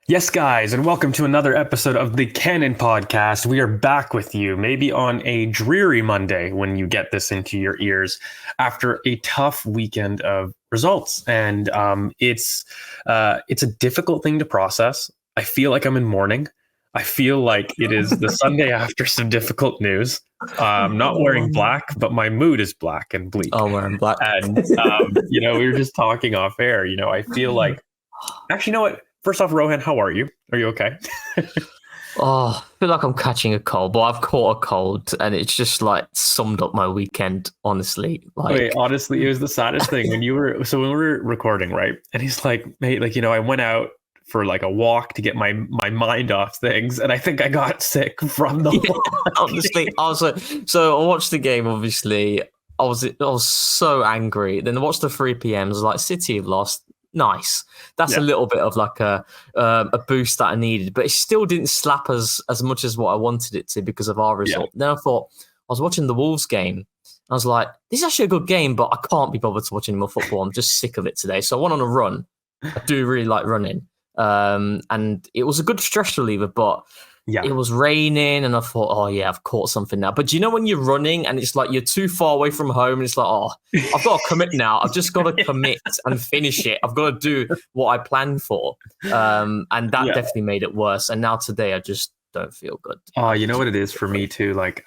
Yes, guys, and welcome to another episode of the Cannon Podcast. We are back with you, maybe on a dreary Monday when you get this into your ears after a tough weekend of results, and it's a difficult thing to process. I feel like I'm in mourning. I feel like it is the Sunday after some difficult news. I'm not wearing black, but my mood is black and bleak. Oh, wearing black. And we were just talking off air. I feel like actually, you know what? First off, Rohan, how are you? Are you okay? Oh, I feel like I'm catching a cold, but I've caught a cold, and it's just like summed up my weekend. Honestly, Honestly, it was the saddest thing when when we were recording, right? And he's like, mate, I went out for like a walk to get my mind off things, and I think I got sick from the walk. Honestly, I was like, so I watched the game. Obviously, I was so angry. Then I watched the 3 p.m. I was like, City have lost. Nice. That's a little bit of like a boost that I needed, but it still didn't slap as much as what I wanted it to because of our result. Then I thought, I was watching the Wolves game. I was like, this is actually a good game, but I can't be bothered to watch any more football. I'm just sick of it today. So I went on a run. I do really like running. And it was a good stress reliever, but it was raining and I thought, oh yeah, I've caught something now. But do you know when you're running and it's like you're too far away from home and it's like, oh, I've got to commit now. I've just got to commit and finish it. I've got to do what I planned for. And that definitely made it worse. And now today I just don't feel good. Oh, you know what it is for me too? Like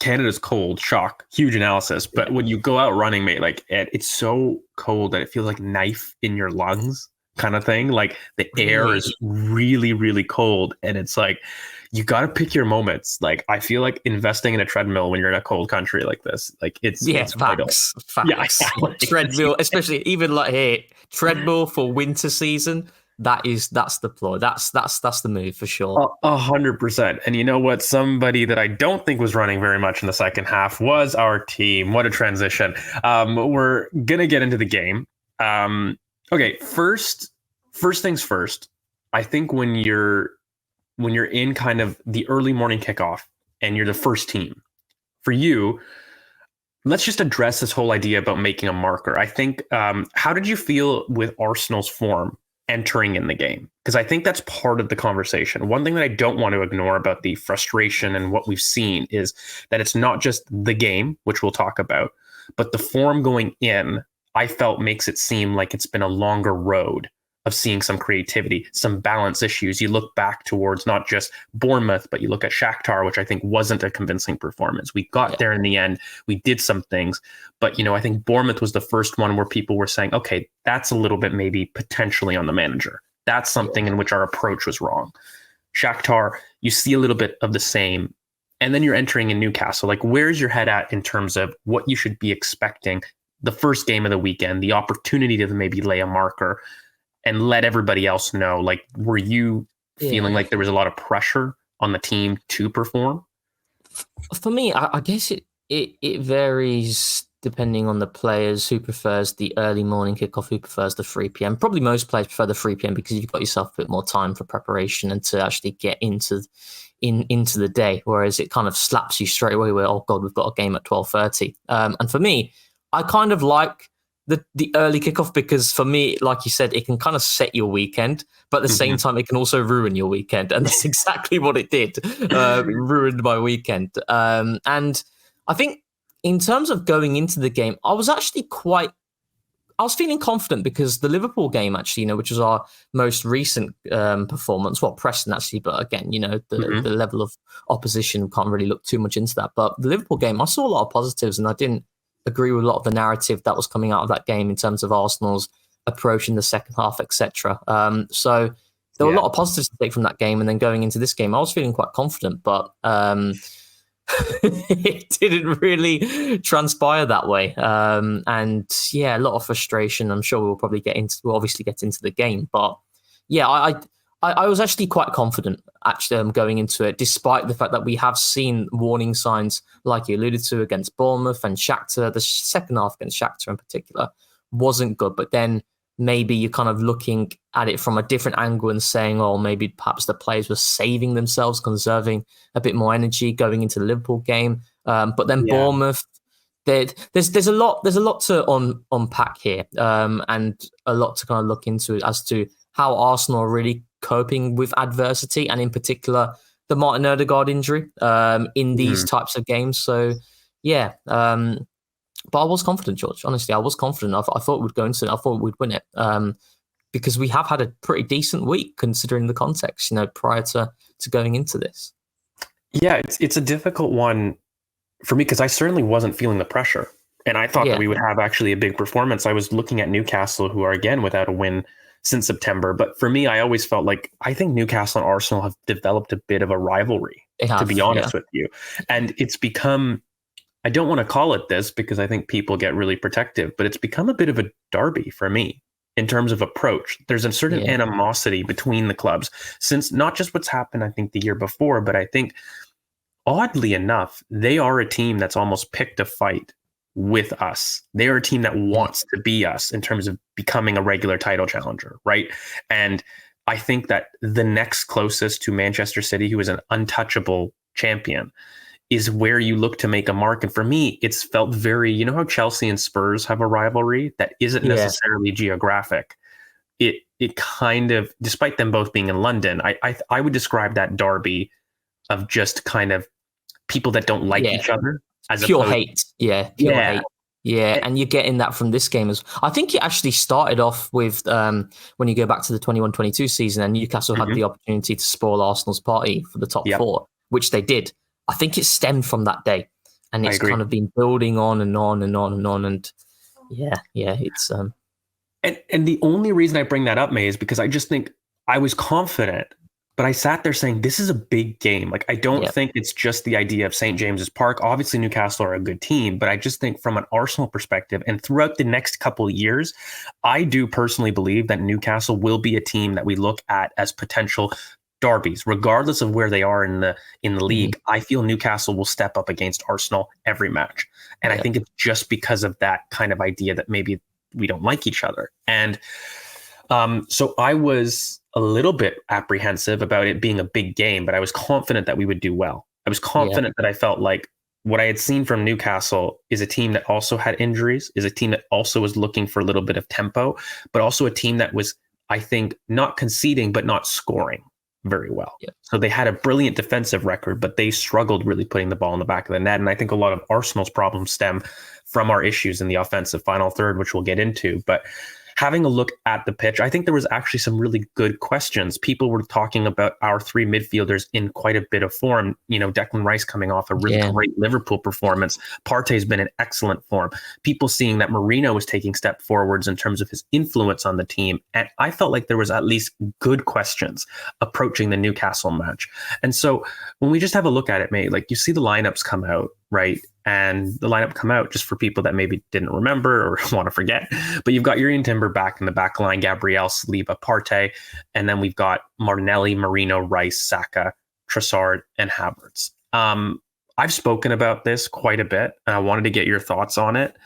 Canada's cold, shock, huge analysis. But when you go out running, mate, like it's so cold that it feels like knife in your lungs. Kind of thing. Like the air is really, really cold. And it's like, you got to pick your moments. Like, I feel like investing in a treadmill when you're in a cold country like this, like it's facts. Yeah, treadmill, especially even like here, treadmill for winter season. That's the ploy. That's the move for sure. 100%. And you know what? Somebody that I don't think was running very much in the second half was our team. What a transition. We're going to get into the game. Okay, first things first. I think when you're in kind of the early morning kickoff and you're the first team, for you, let's just address this whole idea about making a marker. I think, how did you feel with Arsenal's form entering in the game? Because I think that's part of the conversation. One thing that I don't want to ignore about the frustration and what we've seen is that it's not just the game, which we'll talk about, but the form going in, I felt makes it seem like it's been a longer road of seeing some creativity, some balance issues. You look back towards not just Bournemouth, but you look at Shakhtar, which I think wasn't a convincing performance. We got there in the end. We did some things. But, I think Bournemouth was the first one where people were saying, okay, that's a little bit maybe potentially on the manager. That's something in which our approach was wrong. Shakhtar, you see a little bit of the same. And then you're entering in Newcastle. Like, where's your head at in terms of what you should be expecting the first game of the weekend, the opportunity to maybe lay a marker and let everybody else know? Like, were you feeling like there was a lot of pressure on the team to perform? For me, I guess it varies depending on the players, who prefers the early morning kickoff, who prefers the 3 p.m. Probably most players prefer the 3 p.m. because you've got yourself a bit more time for preparation and to actually get into the day, whereas it kind of slaps you straight away where, oh God, we've got a game at 12:30. And for me, I kind of like the early kickoff because for me, like you said, it can kind of set your weekend, but at the same time, it can also ruin your weekend. And that's exactly what it did. It ruined my weekend. And I think in terms of going into the game, I was feeling confident because the Liverpool game, actually, which was our most recent performance, well, Preston actually, but again, the level of opposition, can't really look too much into that. But the Liverpool game, I saw a lot of positives and I didn't agree with a lot of the narrative that was coming out of that game in terms of Arsenal's approach in the second half, etc. So there were a lot of positives to take from that game. And then going into this game, I was feeling quite confident, but it didn't really transpire that way. And a lot of frustration. I'm sure we'll obviously get into the game. But yeah, I was actually quite confident going into it, despite the fact that we have seen warning signs, like you alluded to, against Bournemouth and Shakhtar. The second half against Shakhtar in particular wasn't good. But then maybe you're kind of looking at it from a different angle and saying, oh, maybe perhaps the players were saving themselves, conserving a bit more energy going into the Liverpool game. But then Bournemouth, there's a lot to unpack here, and a lot to kind of look into as to how Arsenal are really coping with adversity, and in particular the Martin Odegaard injury in these types of games. So yeah, but I was confident, George. Honestly, I was confident. I thought we'd go into it. I thought we'd win it because we have had a pretty decent week considering the context, prior to going into this. Yeah, it's a difficult one for me because I certainly wasn't feeling the pressure. And I thought that we would have actually a big performance. I was looking at Newcastle, who are, again, without a win since September. But for me, I always felt like I think Newcastle and Arsenal have developed a bit of a rivalry, to be honest with you. And it's become, I don't want to call it this because I think people get really protective, but it's become a bit of a derby for me in terms of approach. There's a certain animosity between the clubs since not just what's happened, I think, the year before, but I think oddly enough, they are a team that's almost picked a fight with us. They are a team that wants to be us in terms of becoming a regular title challenger, right? And I think that the next closest to Manchester City, who is an untouchable champion, is where you look to make a mark. And for me, it's felt very, you know how Chelsea and Spurs have a rivalry that isn't necessarily geographic. It kind of, despite them both being in London, I would describe that derby of just kind of people that don't like each other. As pure hate. Pure hate. Yeah, and you're getting that from this game as well. I think it actually started off with when you go back to the 21-22 season and Newcastle had the opportunity to spoil Arsenal's party for the top four, which they did. I think it stemmed from that day, and it's kind of been building on and on and on and on. And it's And the only reason I bring that up, May, is because I just think I was confident, but I sat there saying this is a big game. Like, I don't think it's just the idea of St. James's Park. Obviously, Newcastle are a good team, but I just think from an Arsenal perspective and throughout the next couple of years, I do personally believe that Newcastle will be a team that we look at as potential derbies, regardless of where they are in the league. I feel Newcastle will step up against Arsenal every match. And I think it's just because of that kind of idea that maybe we don't like each other. And so I was a little bit apprehensive about it being a big game, but I was confident that we would do well. I was confident that I felt like what I had seen from Newcastle is a team that also had injuries, is a team that also was looking for a little bit of tempo, but also a team that was, I think, not conceding, but not scoring very well. So they had a brilliant defensive record, but they struggled really putting the ball in the back of the net. And I think a lot of Arsenal's problems stem from our issues in the offensive final third, which we'll get into. But having a look at the pitch, I think there was actually some really good questions. People were talking about our three midfielders in quite a bit of form. You know, Declan Rice coming off a really great Liverpool performance. Partey's been in excellent form. People seeing that Mourinho was taking step forwards in terms of his influence on the team. And I felt like there was at least good questions approaching the Newcastle match. And so when we just have a look at it, mate, like you see the lineups come out, right? And the lineup come out just for people that maybe didn't remember or want to forget. But you've got Jurrien Timber back in the back line, Gabriel, Saliba, Partey. And then we've got Martinelli, Marino, Rice, Saka, Trossard, and Havertz. I've spoken about this quite a bit, and I wanted to get your thoughts on it,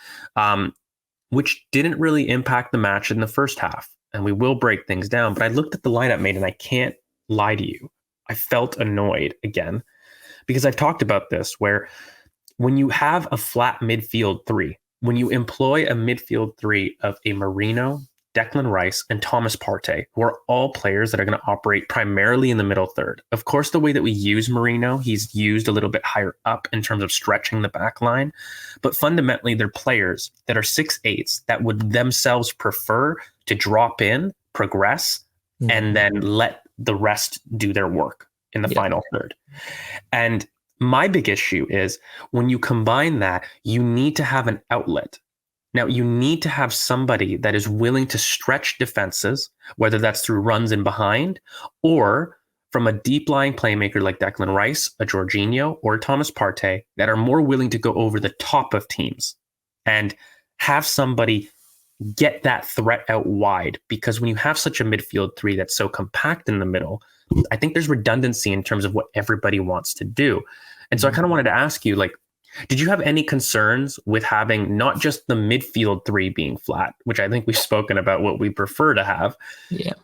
which didn't really impact the match in the first half. And we will break things down. But I looked at the lineup, mate, and I can't lie to you. I felt annoyed again because I've talked about this where when you have a flat midfield three, when you employ a midfield three of a Marino, Declan Rice, and Thomas Partey, who are all players that are going to operate primarily in the middle third. Of course, the way that we use Marino, he's used a little bit higher up in terms of stretching the back line. But fundamentally, they're players that are 6'8" that would themselves prefer to drop in, progress, and then let the rest do their work in the final third. And my big issue is when you combine that, you need to have an outlet. Now, you need to have somebody that is willing to stretch defenses, whether that's through runs in behind or from a deep lying playmaker like Declan Rice, a Jorginho, or Thomas Partey that are more willing to go over the top of teams and have somebody get that threat out wide. Because when you have such a midfield three that's so compact in the middle, I think there's redundancy in terms of what everybody wants to do. And so I kind of wanted to ask you, like, did you have any concerns with having not just the midfield three being flat, which I think we've spoken about what we prefer to have,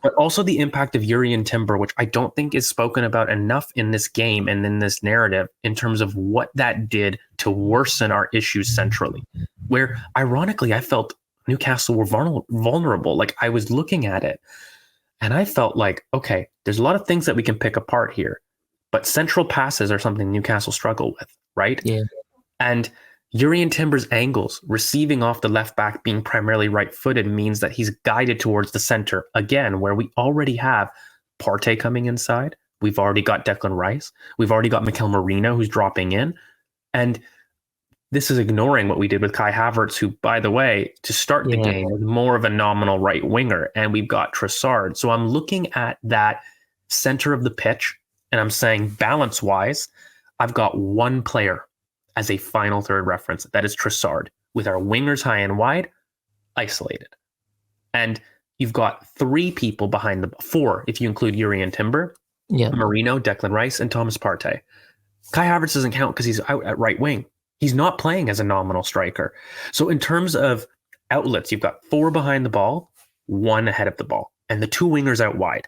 but also the impact of Jurrien Timber, which I don't think is spoken about enough in this game and in this narrative in terms of what that did to worsen our issues centrally, where ironically I felt Newcastle were vulnerable. Like I was looking at it And I felt like, okay, there's a lot of things that we can pick apart here, but central passes are something Newcastle struggle with, right? Yeah. And Urian Timber's angles, receiving off the left back being primarily right-footed, means that he's guided towards the center again, where we already have Partey coming inside. We've already got Declan Rice. We've already got Mikel Merino who's dropping in. And this is ignoring what we did with Kai Havertz, who, by the way, to start the game was more of a nominal right winger. And we've got Trossard. So I'm looking at that center of the pitch and I'm saying balance-wise, I've got one player as a final third reference. That is Trossard, with our wingers high and wide, isolated. And you've got three people behind four, if you include Urian Timber, Merino, Declan Rice, and Thomas Partey. Kai Havertz doesn't count because he's out at right wing. He's not playing as a nominal striker. So in terms of outlets, you've got four behind the ball, one ahead of the ball, and the two wingers out wide.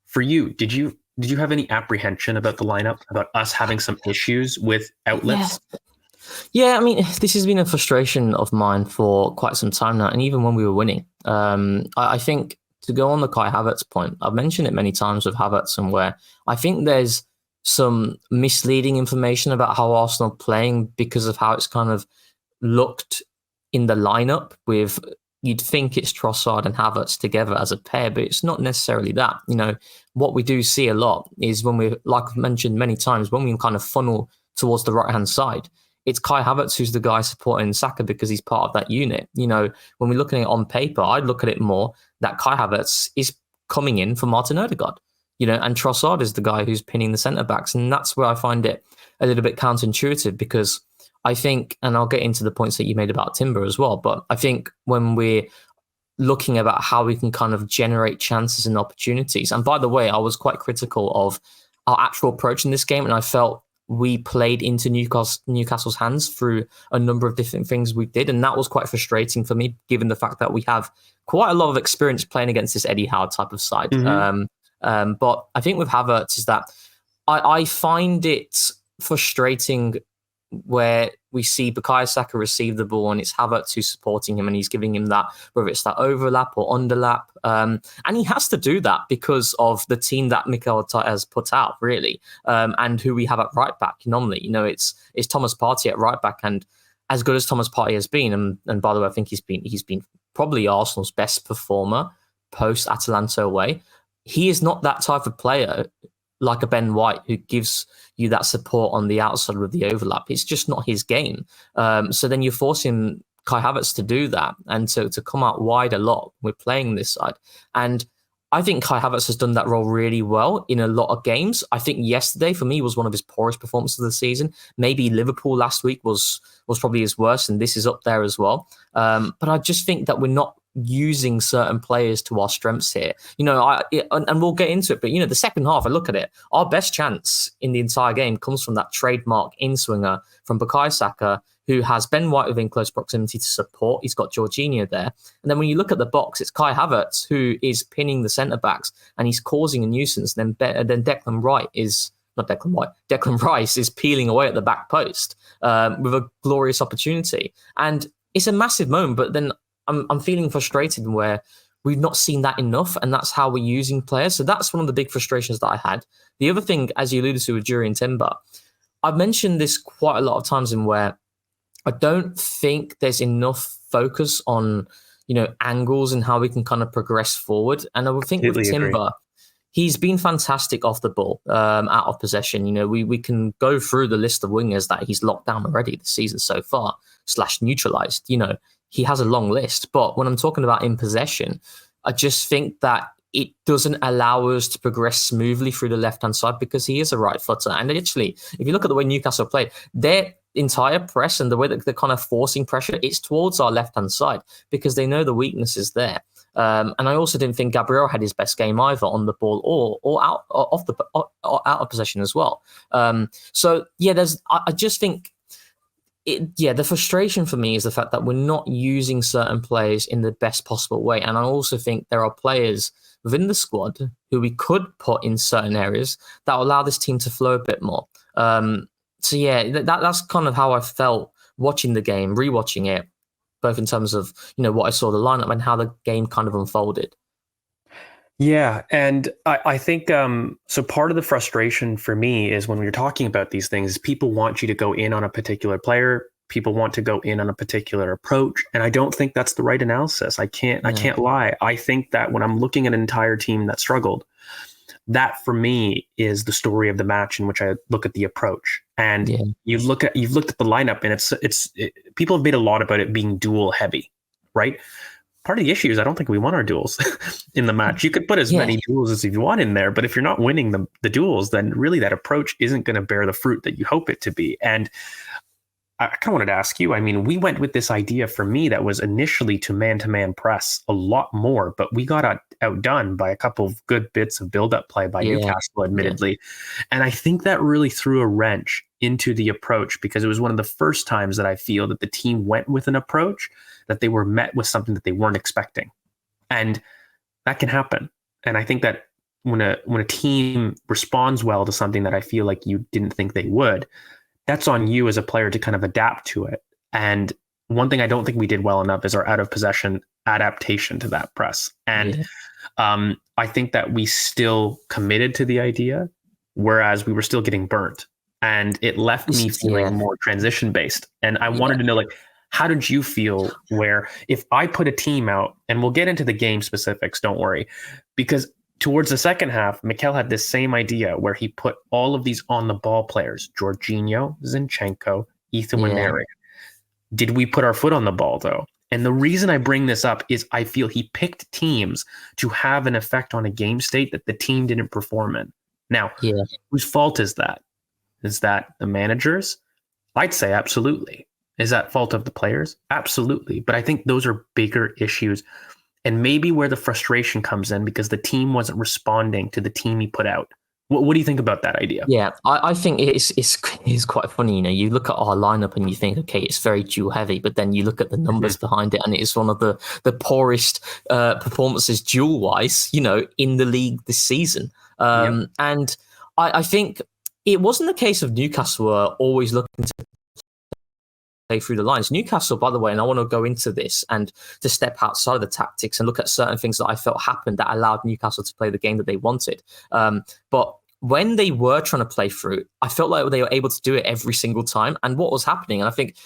For you, did you have any apprehension about the lineup, about us having some issues with outlets? Yeah, I mean, this has been a frustration of mine for quite some time now, and even when we were winning. I think, to go on the Kai Havertz point, I've mentioned it many times with Havertz, and where I think there's some misleading information about how Arsenal are playing because of how it's kind of looked in the lineup with, you'd think it's Trossard and Havertz together as a pair, but it's not necessarily that. You know, what we do see a lot is when we, like I've mentioned many times, when we kind of funnel towards the right-hand side, it's Kai Havertz who's the guy supporting Saka because he's part of that unit. You know, when we're looking at it on paper, I'd look at it more that Kai Havertz is coming in for Martin Odegaard, you know, and Trossard is the guy who's pinning the centre-backs. And that's where I find it a little bit counterintuitive, because I think, and I'll get into the points that you made about Timber as well, but I think when we're looking about how we can kind of generate chances and opportunities, and by the way, I was quite critical of our actual approach in this game, and I felt we played into Newcastle's hands through a number of different things we did, and that was quite frustrating for me, given the fact that we have quite a lot of experience playing against this Eddie Howe type of side. Mm-hmm. But I think with Havertz is that I find it frustrating where we see Bukayo Saka receive the ball and it's Havertz who's supporting him and he's giving him that, whether it's that overlap or underlap. And he has to do that because of the team that Mikel Arteta has put out, really, and who we have at right back. Normally, you know, it's Thomas Partey at right back, and as good as Thomas Partey has been, and by the way, I think he's been probably Arsenal's best performer post Atalanta away. He is not that type of player like a Ben White who gives you that support on the outside with the overlap. It's just not his game. So then you're forcing Kai Havertz to do that and to come out wide a lot. We're playing this side. And I think Kai Havertz has done that role really well in a lot of games. I think yesterday, for me, was one of his poorest performances of the season. Maybe Liverpool last week was probably his worst, and this is up there as well. But I just think that we're not using certain players to our strengths here. You know, and we'll get into it, but, you know, the second half, I look at it, our best chance in the entire game comes from that trademark in-swinger from Bukayo Saka, who has Ben White within close proximity to support. He's got Jorginho there. And then when you look at the box, it's Kai Havertz who is pinning the centre-backs and he's causing a nuisance. Then Declan Rice is peeling away at the back post with a glorious opportunity. And it's a massive moment, but then I'm feeling frustrated where we've not seen that enough, and that's how we're using players. So that's one of the big frustrations that I had. The other thing, as you alluded to with Urian Timber, I've mentioned this quite a lot of times in where I don't think there's enough focus on, you know, angles and how we can kind of progress forward. And I would think with Timber, he's been fantastic off the ball, out of possession. You know, we can go through the list of wingers that he's locked down already this season so far, / neutralized. You know, he has a long list. But when I'm talking about in possession, I just think that it doesn't allow us to progress smoothly through the left-hand side because he is a right footer. And actually, if you look at the way Newcastle played, their entire press and the way that they're kind of forcing pressure, it's towards our left-hand side because they know the weakness is there. And I also didn't think Gabriel had his best game either on the ball or out of possession as well. So yeah, I just think the frustration for me is the fact that we're not using certain players in the best possible way. And I also think there are players within the squad who we could put in certain areas that will allow this team to flow a bit more. So yeah, that's kind of how I felt watching the game, rewatching it, both in terms of, you know, what I saw the lineup and how the game kind of unfolded. Yeah, and I think so part of the frustration for me is when we're talking about these things, people want you to go in on a particular player, people want to go in on a particular approach, and I don't think that's the right analysis. I Yeah, can't lie. I think that when I'm looking at an entire team that struggled, that for me is the story of the match in which I look at the approach. And yeah, you've looked at the lineup, and people have made a lot about it being duel heavy, right? Part of the issue is I don't think we want our duels in the match. You could put as yeah, many duels as you want in there, but if you're not winning the duels, then really that approach isn't going to bear the fruit that you hope it to be. And I kind of wanted to ask you. I mean, we went with this idea for me that was initially to man press a lot more, but we got outdone by a couple of good bits of build up play by yeah, Newcastle, yeah, admittedly. And I think that really threw a wrench into the approach because it was one of the first times that I feel that the team went with an approach that they were met with something that they weren't expecting. And that can happen. And I think that when a team responds well to something that I feel like you didn't think they would, that's on you as a player to kind of adapt to it. And one thing I don't think we did well enough is our out of possession adaptation to that press. And yeah. I think that we still committed to the idea, whereas we were still getting burnt. And it left me feeling Yeah, more transition based. And I yeah, wanted to know, like, how did you feel where if I put a team out, and we'll get into the game specifics, don't worry, because towards the second half, Mikel had this same idea where he put all of these on the ball players, Jorginho, Zinchenko, Ethan yeah, Waneri. Did we put our foot on the ball though? And the reason I bring this up is I feel he picked teams to have an effect on a game state that the team didn't perform in. Now, yeah. whose fault is that? Is that the managers? I'd say absolutely. Is that fault of the players? Absolutely. But I think those are bigger issues and maybe where the frustration comes in because the team wasn't responding to the team he put out. What do you think about that idea? Yeah, I think it's quite funny. You know, you look at our lineup and you think, okay, it's very dual heavy, but then you look at the numbers behind it, and it's one of the poorest performances dual wise, you know, in the league this season. Yep. And I think it wasn't the case of Newcastle were always looking to play through the lines. Newcastle, by the way, and I want to go into this and to step outside of the tactics and look at certain things that I felt happened that allowed Newcastle to play the game that they wanted. But when they were trying to play through, I felt like they were able to do it every single time. And what was happening, and I think,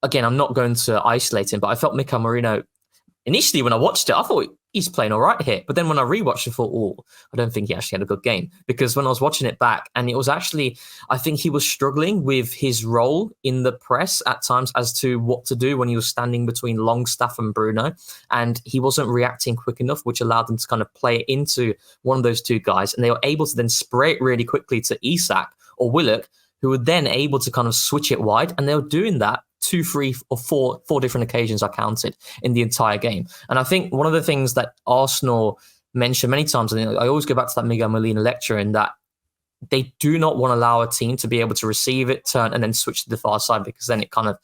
again, I'm not going to isolate him, but I felt Mikel Merino initially when I watched it, I thought he's playing all right here. But then when I rewatched it, I thought, oh, I don't think he actually had a good game. Because when I was watching it back, and it was actually, I think he was struggling with his role in the press at times as to what to do when he was standing between Longstaff and Bruno. And he wasn't reacting quick enough, which allowed them to kind of play into one of those two guys. And they were able to then spray it really quickly to Isak or Willock, who were then able to kind of switch it wide. And they were doing that 2, 3, or four different occasions I counted in the entire game. And I think one of the things that Arsenal mentioned many times, and I always go back to that Miguel Molina lecture, in that they do not want to allow a team to be able to receive it, turn, and then switch to the far side, because then it can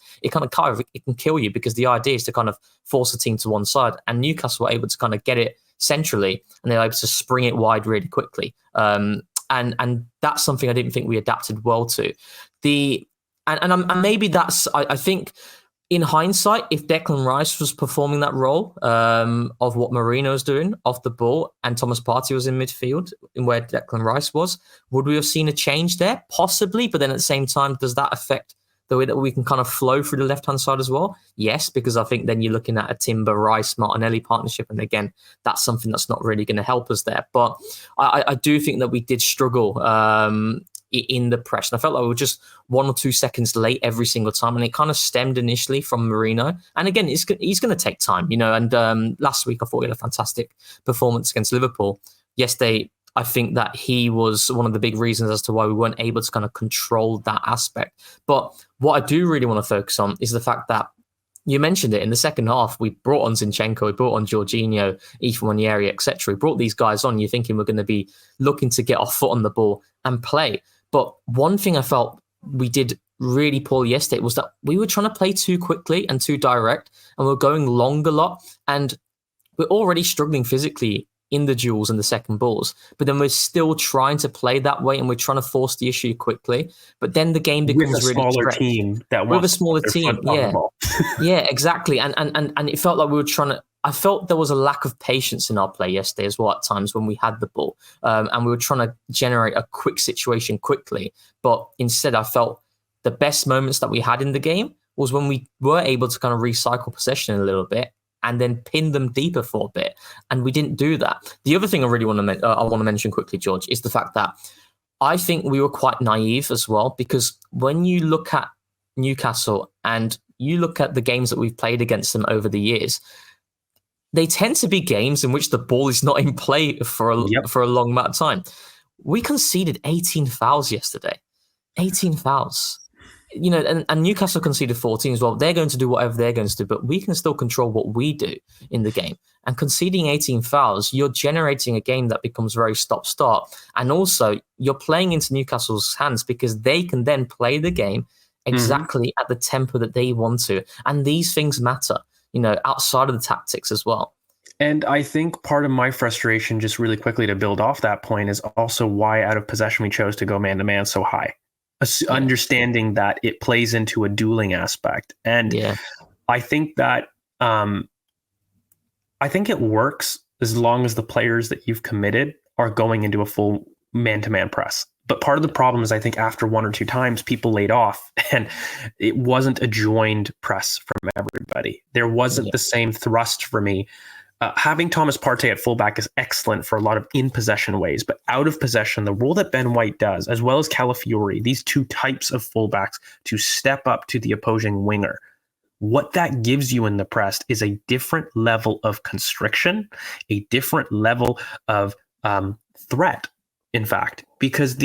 kill you, because the idea is to kind of force the team to one side. And Newcastle were able to kind of get it centrally, and they were able to spring it wide really quickly. And that's something I didn't think we adapted well to. And maybe that's, I think, in hindsight, if Declan Rice was performing that role of what Marino was doing off the ball and Thomas Partey was in midfield, in where Declan Rice was, would we have seen a change there? Possibly, but then at the same time, does that affect the way that we can kind of flow through the left-hand side as well? Yes, because I think then you're looking at a Timber, Rice, Martinelli partnership, and again, that's something that's not really going to help us there. But I do think that we did struggle in the press. And I felt like we were just 1 or 2 seconds late every single time. And it kind of stemmed initially from Marino. And again, he's going to take time, you know. And last week, I thought he had a fantastic performance against Liverpool. Yesterday, I think that he was one of the big reasons as to why we weren't able to kind of control that aspect. But what I do really want to focus on is the fact that you mentioned it in the second half. We brought on Zinchenko, we brought on Jorginho, Ethan Waneri, etc. We brought these guys on. You're thinking we're going to be looking to get our foot on the ball and play. But one thing I felt we did really poorly yesterday was that we were trying to play too quickly and too direct, and we're going long a lot. And we're already struggling physically in the duels and the second balls, but then we're still trying to play that way, and we're trying to force the issue quickly. But then the game becomes with a really smaller stretched. team that With a wants smaller their team, foot on the yeah. ball. Yeah, exactly. And it felt like we were trying to I felt there was a lack of patience in our play yesterday as well at times when we had the ball, and we were trying to generate a quick situation quickly. But instead, I felt the best moments that we had in the game was when we were able to kind of recycle possession a little bit and then pin them deeper for a bit. And we didn't do that. The other thing I really want to mention quickly, George, is the fact that I think we were quite naive as well, because when you look at Newcastle and you look at the games that we've played against them over the years, they tend to be games in which the ball is not in play for a long amount of time. We conceded 18 fouls yesterday. 18 fouls. You know, and Newcastle conceded 14 as well. They're going to do whatever they're going to do, but we can still control what we do in the game. And conceding 18 fouls, you're generating a game that becomes very stop-start. And also, you're playing into Newcastle's hands because they can then play the game exactly at the tempo that they want to. And these things matter, you know, outside of the tactics as well. And I think part of my frustration, just really quickly to build off that point, is also why out of possession we chose to go man-to-man so high. Understanding that it plays into a dueling aspect. And I think that I think it works as long as the players that you've committed are going into a full man-to-man press. But part of the problem is I think after one or two times, people laid off and it wasn't a joined press from everybody. There wasn't the same thrust for me. Having Thomas Partey at fullback is excellent for a lot of in-possession ways, but out of possession, the role that Ben White does, as well as Calafiori, these two types of fullbacks to step up to the opposing winger, what that gives you in the press is a different level of constriction, a different level of threat, in fact, because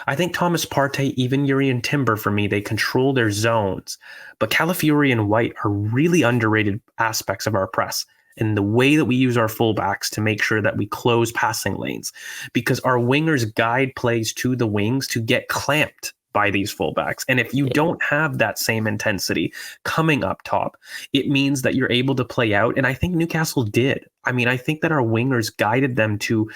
I think Thomas Partey, even Yuri and Timber, for me, they control their zones, but Calafiori and White are really underrated aspects of our press. And the way that we use our fullbacks to make sure that we close passing lanes, because our wingers guide plays to the wings to get clamped by these fullbacks. And if you don't have that same intensity coming up top, it means that you're able to play out. And I think Newcastle did. I mean, I think that our wingers guided them to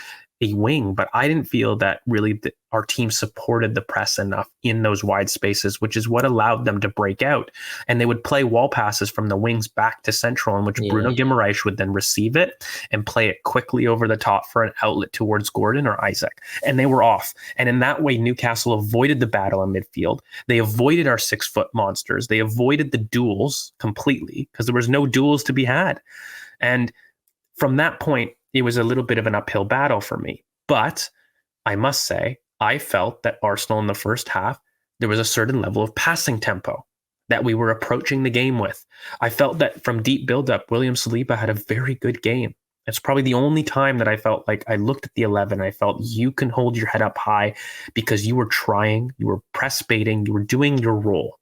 a wing, but I didn't feel that really our team supported the press enough in those wide spaces, which is what allowed them to break out. And they would play wall passes from the wings back to central, in which Bruno Guimaraes would then receive it and play it quickly over the top for an outlet towards Gordon or Isaac. And they were off. And in that way, Newcastle avoided the battle in midfield. They avoided our 6-foot monsters. They avoided the duels completely because there was no duels to be had. And from that point, it was a little bit of an uphill battle for me. But I must say, I felt that Arsenal in the first half, there was a certain level of passing tempo that we were approaching the game with. I felt that from deep build-up, William Saliba had a very good game. It's probably the only time that I felt like I looked at the 11, I felt you can hold your head up high because you were trying, you were press baiting, you were doing your role.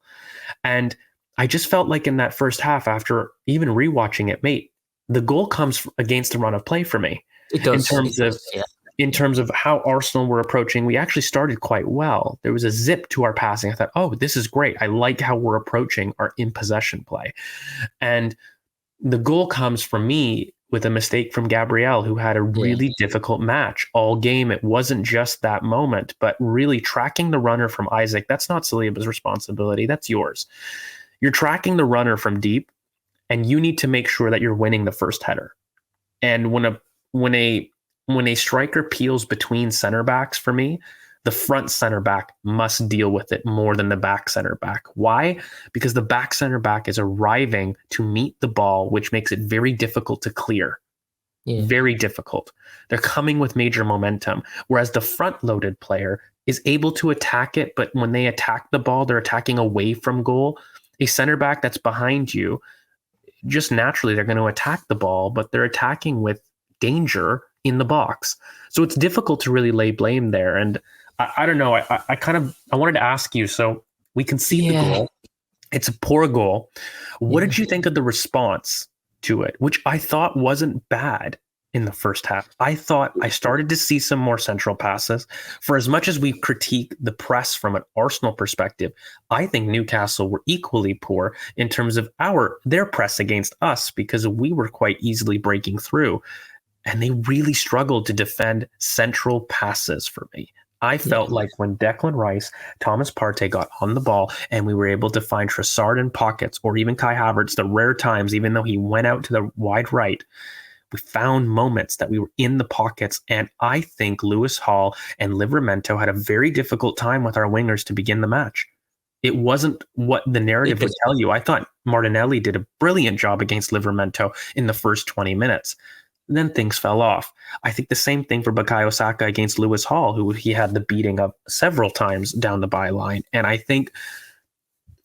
And I just felt like in that first half, after even rewatching it, mate, the goal comes against the run of play for me. It does. In terms of how Arsenal were approaching, we actually started quite well. There was a zip to our passing. I thought, oh, this is great. I like how we're approaching our in-possession play. And the goal comes from me with a mistake from Gabriel, who had a really difficult match all game. It wasn't just that moment, but really tracking the runner from Isaac. That's not Saliba's responsibility. That's yours. You're tracking the runner from deep, and you need to make sure that you're winning the first header. And when a striker peels between center backs for me, the front center back must deal with it more than the back center back. Why? Because the back center back is arriving to meet the ball, which makes it very difficult to clear. Very difficult. They're coming with major momentum, whereas the front-loaded player is able to attack it, but when they attack the ball, they're attacking away from goal. A center back that's behind you, just naturally they're going to attack the ball, but they're attacking with danger in the box. So it's difficult to really lay blame there. And I don't know. I wanted to ask you, so we concede the goal. It's a poor goal. What did you think of the response to it, which I thought wasn't bad in the first half? I thought I started to see some more central passes. For as much as we critique the press from an Arsenal perspective, I think Newcastle were equally poor in terms of their press against us, because we were quite easily breaking through. And they really struggled to defend central passes for me. I felt like when Declan Rice, Thomas Partey got on the ball and we were able to find Trossard in pockets or even Kai Havertz, the rare times, even though he went out to the wide right, we found moments that we were in the pockets. And I think Lewis Hall and Livramento had a very difficult time with our wingers to begin the match. It wasn't what the narrative would tell you. I thought Martinelli did a brilliant job against Livramento in the first 20 minutes. Then things fell off. I think the same thing for Bukayo Saka against Lewis Hall, who he had the beating of several times down the byline. And I think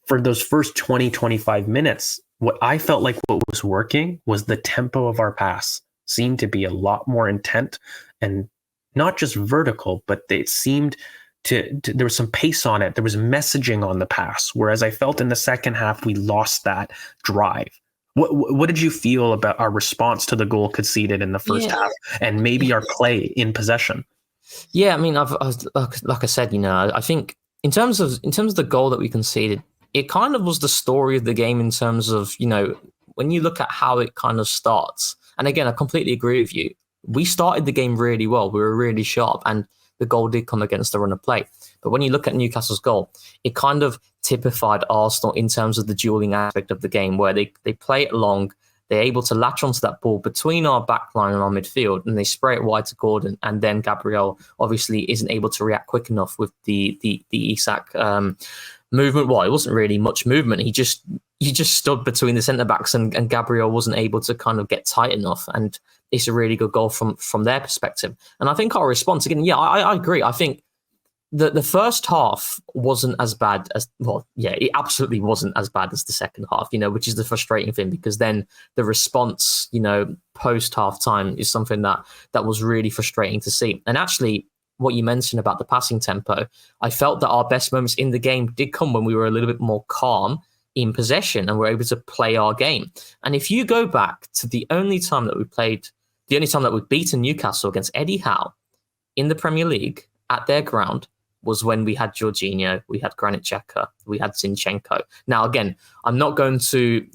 for those first 20, 25 minutes, what I felt like what was working was the tempo of our pass seemed to be a lot more intent and not just vertical, but it seemed to there was some pace on it. There was messaging on the pass. Whereas I felt in the second half, we lost that drive. What did you feel about our response to the goal conceded in the first half and maybe our play in possession? Yeah, I mean, like I said, I think in terms of the goal that we conceded, it kind of was the story of the game in terms of, when you look at how it kind of starts. And again, I completely agree with you. We started the game really well. We were really sharp and the goal did come against the run of play. But when you look at Newcastle's goal, it kind of typified Arsenal in terms of the dueling aspect of the game, where they play it long, they're able to latch onto that ball between our back line and our midfield, and they spray it wide to Gordon, and then Gabriel obviously isn't able to react quick enough with the Isak movement. Well, it wasn't really much movement. He just stood between the centre-backs and Gabriel wasn't able to kind of get tight enough, and it's a really good goal from their perspective. And I think our response, again, I agree. I think the first half wasn't as bad as, it absolutely wasn't as bad as the second half, which is the frustrating thing, because then the response, post half time is something that was really frustrating to see. And actually, what you mentioned about the passing tempo, I felt that our best moments in the game did come when we were a little bit more calm in possession and were able to play our game. And if you go back to the only time that we've beaten Newcastle against Eddie Howe in the Premier League at their ground, was when we had Jorginho, we had Granit Xhaka, we had Zinchenko. Now, again, I'm not going to,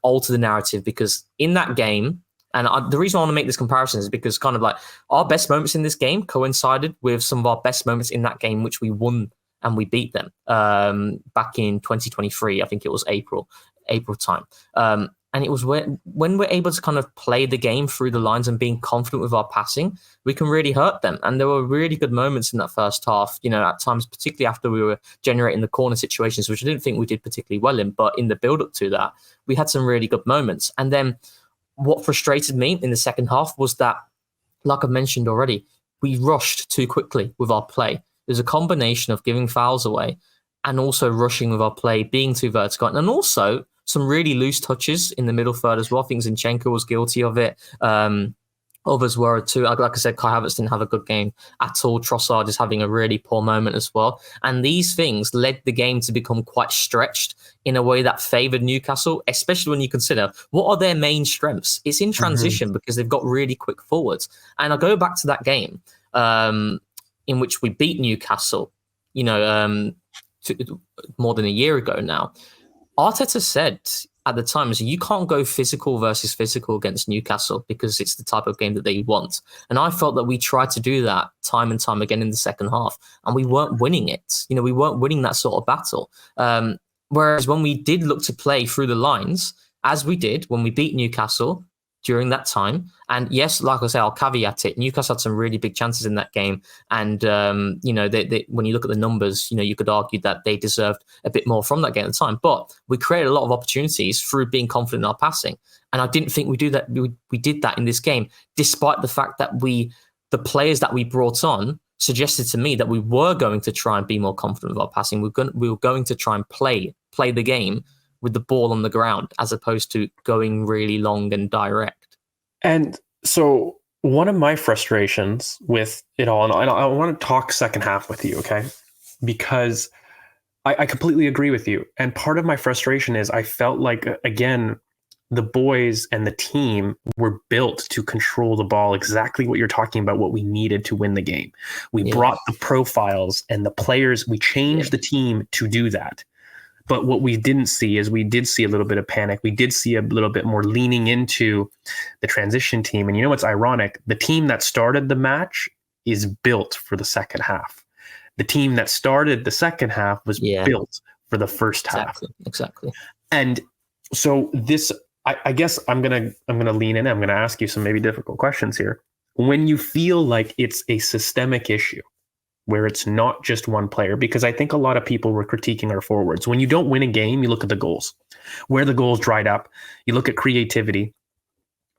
alter the narrative, because in that game, and the reason I want to make this comparison is because kind of like our best moments in this game coincided with some of our best moments in that game, which we won and we beat them back in 2023. I think it was April time. And it was when we're able to kind of play the game through the lines and being confident with our passing, we can really hurt them. And there were really good moments in that first half, at times, particularly after we were generating the corner situations, which I didn't think we did particularly well in. But in the build up to that, we had some really good moments. And then what frustrated me in the second half was that, like I've mentioned already, we rushed too quickly with our play. There's a combination of giving fouls away and also rushing with our play, being too vertical, and also some really loose touches in the middle third as well. I think Zinchenko was guilty of it. Others were too. Like I said, Kai Havertz didn't have a good game at all. Trossard is having a really poor moment as well. And these things led the game to become quite stretched in a way that favoured Newcastle, especially when you consider what are their main strengths. It's in transition because they've got really quick forwards. And I go back to that game in which we beat Newcastle, more than a year ago now. Arteta said at the time, you can't go physical versus physical against Newcastle because it's the type of game that they want. And I felt that we tried to do that time and time again in the second half, and we weren't winning it. We weren't winning that sort of battle. Whereas when we did look to play through the lines, as we did when we beat Newcastle during that time, and yes, like I say, I'll caveat it, Newcastle had some really big chances in that game, and they, when you look at the numbers, you could argue that they deserved a bit more from that game at the time, but we created a lot of opportunities through being confident in our passing, and I didn't think we did that in this game, despite the fact that the players that we brought on suggested to me that we were going to try and be more confident with our passing. We were going to try and play the game with the ball on the ground, as opposed to going really long and direct. And so one of my frustrations with it all, and I want to talk second half with you, okay? Because I completely agree with you. And part of my frustration is I felt like, again, the boys and the team were built to control the ball, exactly what you're talking about, what we needed to win the game. We brought the profiles and the players, we changed the team to do that. But what we didn't see is we did see a little bit of panic. We did see a little bit more leaning into the transition team. And what's ironic? The team that started the match is built for the second half. The team that started the second half was built for the first half. Exactly. And so this, I guess I'm gonna lean in. I'm gonna ask you some maybe difficult questions here. When you feel like it's a systemic issue, where it's not just one player, because I think a lot of people were critiquing our forwards. When you don't win a game, you look at the goals, where the goals dried up. You look at creativity.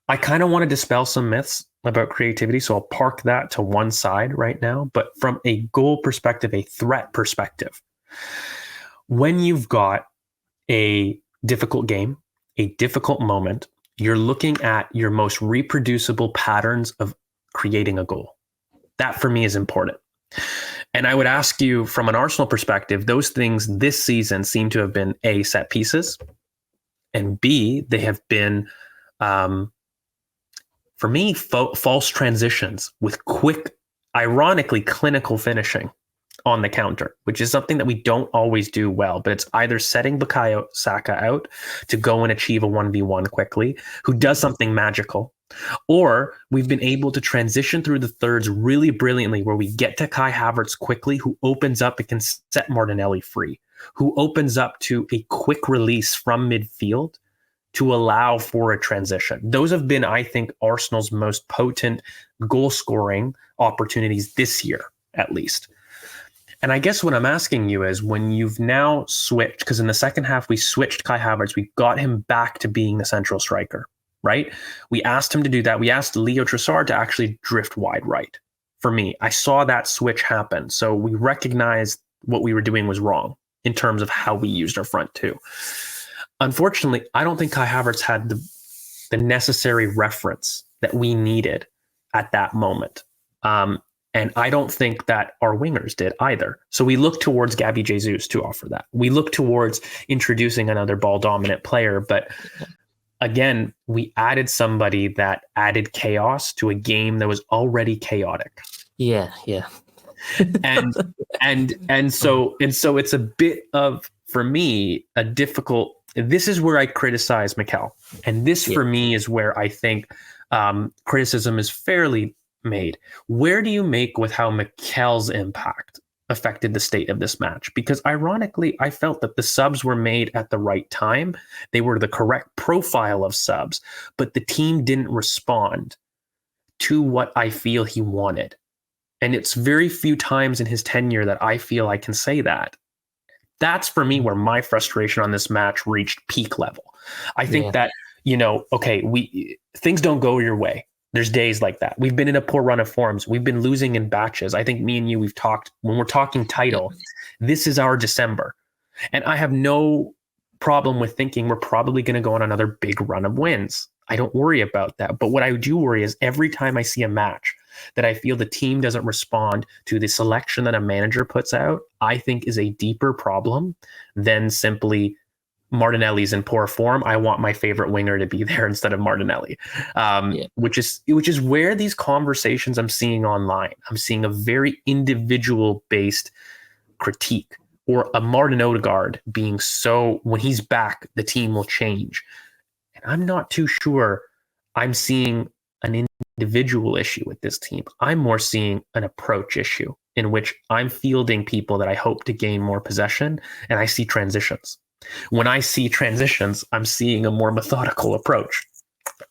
I kind of want to dispel some myths about creativity, so I'll park that to one side right now. But from a goal perspective, a threat perspective, when you've got a difficult game, a difficult moment, you're looking at your most reproducible patterns of creating a goal. That for me is important. And I would ask you from an Arsenal perspective, those things this season seem to have been A, set pieces, and B, they have been, for me, false transitions with quick, ironically clinical finishing on the counter, which is something that we don't always do well. But it's either setting Bukayo Saka out to go and achieve a 1v1 quickly, who does something magical, or we've been able to transition through the thirds really brilliantly, where we get to Kai Havertz quickly, who opens up and can set Martinelli free, who opens up to a quick release from midfield to allow for a transition. Those have been, I think, Arsenal's most potent goal scoring opportunities this year, at least. And I guess what I'm asking you is, when you've now switched, because in the second half we switched Kai Havertz, we got him back to being the central striker, right? We asked him to do that. We asked Leo Trossard to actually drift wide right. For me, I saw that switch happen. So we recognized what we were doing was wrong in terms of how we used our front two. Unfortunately, I don't think Kai Havertz had the necessary reference that we needed at that moment. And I don't think that our wingers did either. So we look towards Gabby Jesus to offer that. We look towards introducing another ball-dominant player. But again, we added somebody that added chaos to a game that was already chaotic. Yeah. and so it's a bit of, for me, a difficult. This is where I criticize Mikel, and this for me is where I think criticism is fairly made. Where do you make with how Mikel's impact affected the state of this match? Because ironically, I felt that the subs were made at the right time. They were the correct profile of subs, but the team didn't respond to what I feel he wanted. And it's very few times in his tenure that I feel I can say that. That's for me where my frustration on this match reached peak level. I think that, things don't go your way. There's days like that. We've been in a poor run of forms. We've been losing in batches. I think me and you, we've talked, when we're talking title, this is our December. And I have no problem with thinking we're probably going to go on another big run of wins. I don't worry about that. But what I do worry is every time I see a match that I feel the team doesn't respond to the selection that a manager puts out, I think is a deeper problem than simply Martinelli's in poor form. I want my favorite winger to be there instead of Martinelli, which is where these conversations I'm seeing online. I'm seeing a very individual based critique, or a Martin Odegaard being so, when he's back, the team will change. And I'm not too sure I'm seeing an individual issue with this team. I'm more seeing an approach issue in which I'm fielding people that I hope to gain more possession, and I see transitions. When I see transitions, I'm seeing a more methodical approach.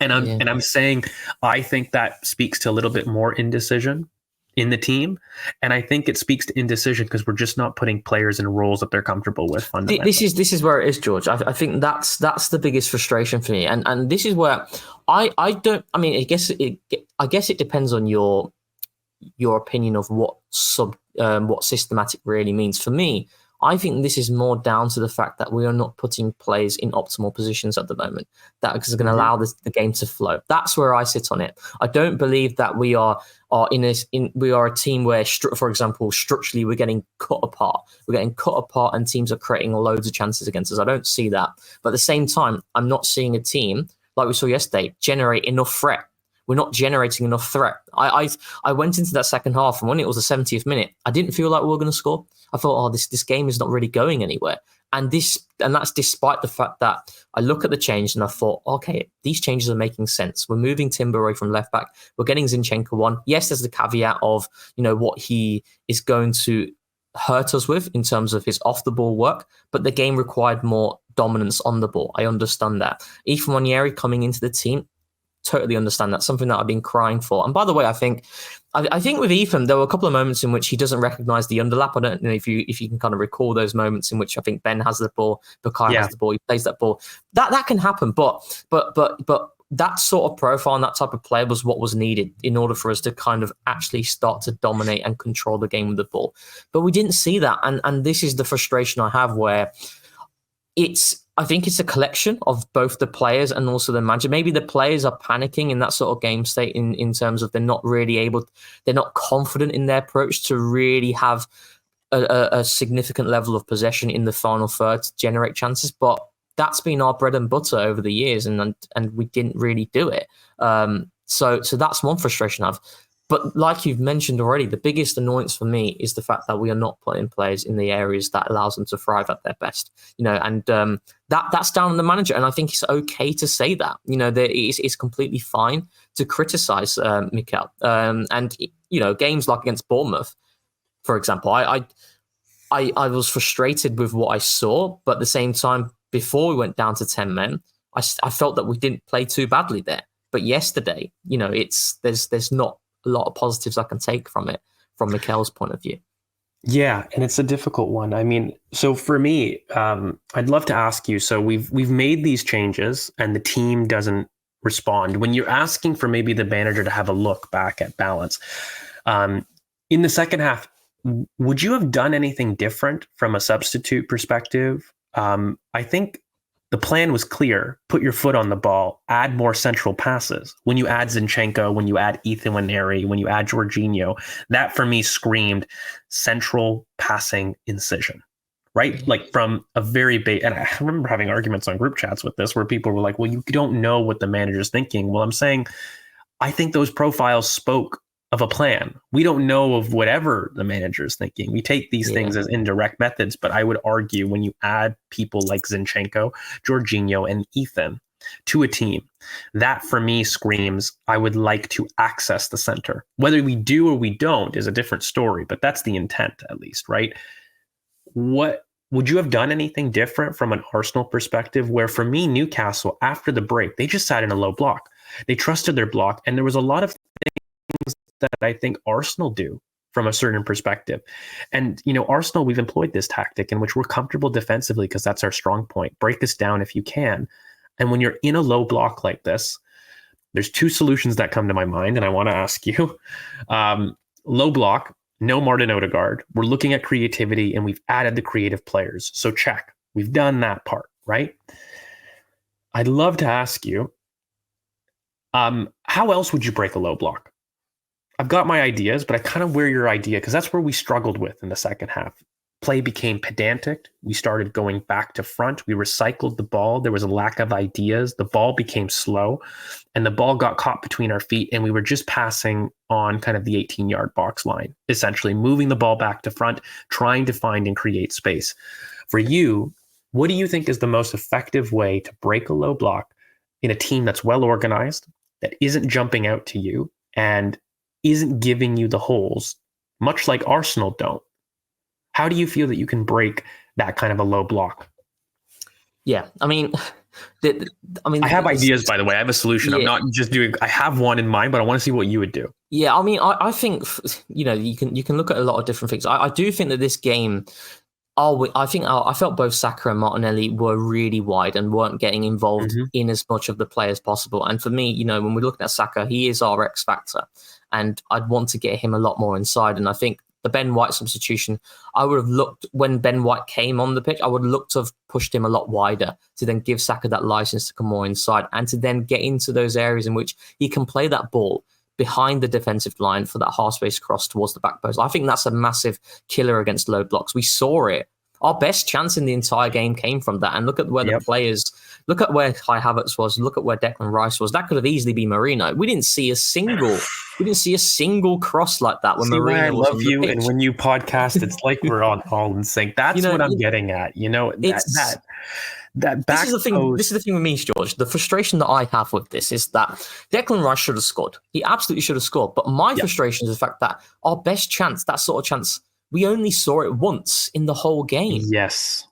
And I'm saying I think that speaks to a little bit more indecision in the team. And I think it speaks to indecision because we're just not putting players in roles that they're comfortable with fundamentally. This is where it is, George. I think that's the biggest frustration for me. And this is where I guess it depends on your opinion of what systematic really means. For me, I think this is more down to the fact that we are not putting players in optimal positions at the moment. That is going to allow the game to flow. That's where I sit on it. I don't believe that we are a team where, for example, structurally we're getting cut apart. We're getting cut apart, and teams are creating loads of chances against us. I don't see that. But at the same time, I'm not seeing a team like we saw yesterday generate enough threat. We're not generating enough threat. I went into that second half, and when it was the 70th minute, I didn't feel like we were going to score. I thought, this game is not really going anywhere. And that's despite the fact that I look at the change and I thought, okay, these changes are making sense. We're moving Timber away from left back. We're getting Zinchenko on. Yes, there's the caveat of, what he is going to hurt us with in terms of his off the ball work, but the game required more dominance on the ball. I understand that. Ethan Nwaneri coming into the team, totally understand that. Something that I've been crying for. And by the way, I think with Ethan, there were a couple of moments in which he doesn't recognize the underlap. I don't know if you can kind of recall those moments in which I think Ben has the ball, Bukai has the ball, he plays that ball. That can happen, but that sort of profile and that type of player was what was needed in order for us to kind of actually start to dominate and control the game with the ball. But we didn't see that. And this is the frustration I have, where I think it's a collection of both the players and also the manager. Maybe the players are panicking in that sort of game state in terms of they're not confident in their approach to really have a significant level of possession in the final third to generate chances. But that's been our bread and butter over the years, and we didn't really do it. So that's one frustration I have. But like you've mentioned already, the biggest annoyance for me is the fact that we are not putting players in the areas that allows them to thrive at their best. And that's down on the manager. And I think it's okay to say that. It's completely fine to criticize Mikel. And games like against Bournemouth, for example, I was frustrated with what I saw, but at the same time, before we went down to 10 men, I felt that we didn't play too badly there. But yesterday, there's not a lot of positives I can take from it, from Mikel's point of view. Yeah, and it's a difficult one. I mean, so for me, I'd love to ask you, so we've made these changes and the team doesn't respond. When you're asking for maybe the manager to have a look back at balance, in the second half, would you have done anything different from a substitute perspective? I think the plan was clear. Put your foot on the ball, add more central passes. When you add Zinchenko, when you add Ethan Nwaneri, when you add Jorginho, that for me screamed central passing incision, right? Like from a very big, and I remember having arguments on group chats with this where people were like, well, you don't know what the manager's thinking. Well, I'm saying, I think those profiles spoke of a plan. We don't know of whatever the manager is thinking. We take these things as indirect methods, but I would argue when you add people like Zinchenko, Jorginho, and Ethan to a team, that for me screams, I would like to access the center. Whether we do or we don't is a different story, but that's the intent at least, right? What would you have done anything different from an Arsenal perspective, where for me, Newcastle, after the break, they just sat in a low block. They trusted their block, and there was a lot of things that I think Arsenal do from a certain perspective. And, Arsenal, we've employed this tactic in which we're comfortable defensively because that's our strong point. Break us down if you can. And when you're in a low block like this, there's two solutions that come to my mind, and I want to ask you. Low block, no Martin Odegaard. We're looking at creativity, and we've added the creative players. So check. We've done that part, right? I'd love to ask you, how else would you break a low block? I've got my ideas, but I kind of wear your idea because that's where we struggled with in the second half. Play became pedantic. We started going back to front. We recycled the ball. There was a lack of ideas. The ball became slow, and the ball got caught between our feet, and we were just passing on kind of the 18-yard box line, essentially moving the ball back to front, trying to find and create space. For you, what do you think is the most effective way to break a low block in a team that's well organized, that isn't jumping out to you, and isn't giving you the holes, much like Arsenal don't? How do you feel that you can break that kind of a low block? Yeah, I mean, I have ideas, by the way. I have a solution. Yeah. I'm not just doing. I have one in mind, but I want to see what you would do. Yeah, I mean, I think you can look at a lot of different things. I do think that this game. I felt both Saka and Martinelli were really wide and weren't getting involved in as much of the play as possible. And for me, when we're looking at Saka, he is our X factor, and I'd want to get him a lot more inside. And I think the Ben White substitution, I would have looked, when Ben White came on the pitch, I would look to have pushed him a lot wider to then give Saka that license to come more inside and to then get into those areas in which he can play that ball behind the defensive line for that half-space cross towards the back post. I think that's a massive killer against low blocks. We saw it. Our best chance in the entire game came from that. And look at where the players, look at where Kai Havertz was, look at where Declan Rice was. That could have easily been Marino. We didn't see a single cross like that when Marino was on the pitch. I love you, and when you podcast, it's like we're all in sync. That's what I'm getting at. That back this is the thing with me, George. The frustration that I have with this is that Declan Rice should have scored. He absolutely should have scored. But my frustration is the fact that our best chance, that sort of chance, we only saw it once in the whole game. Yes.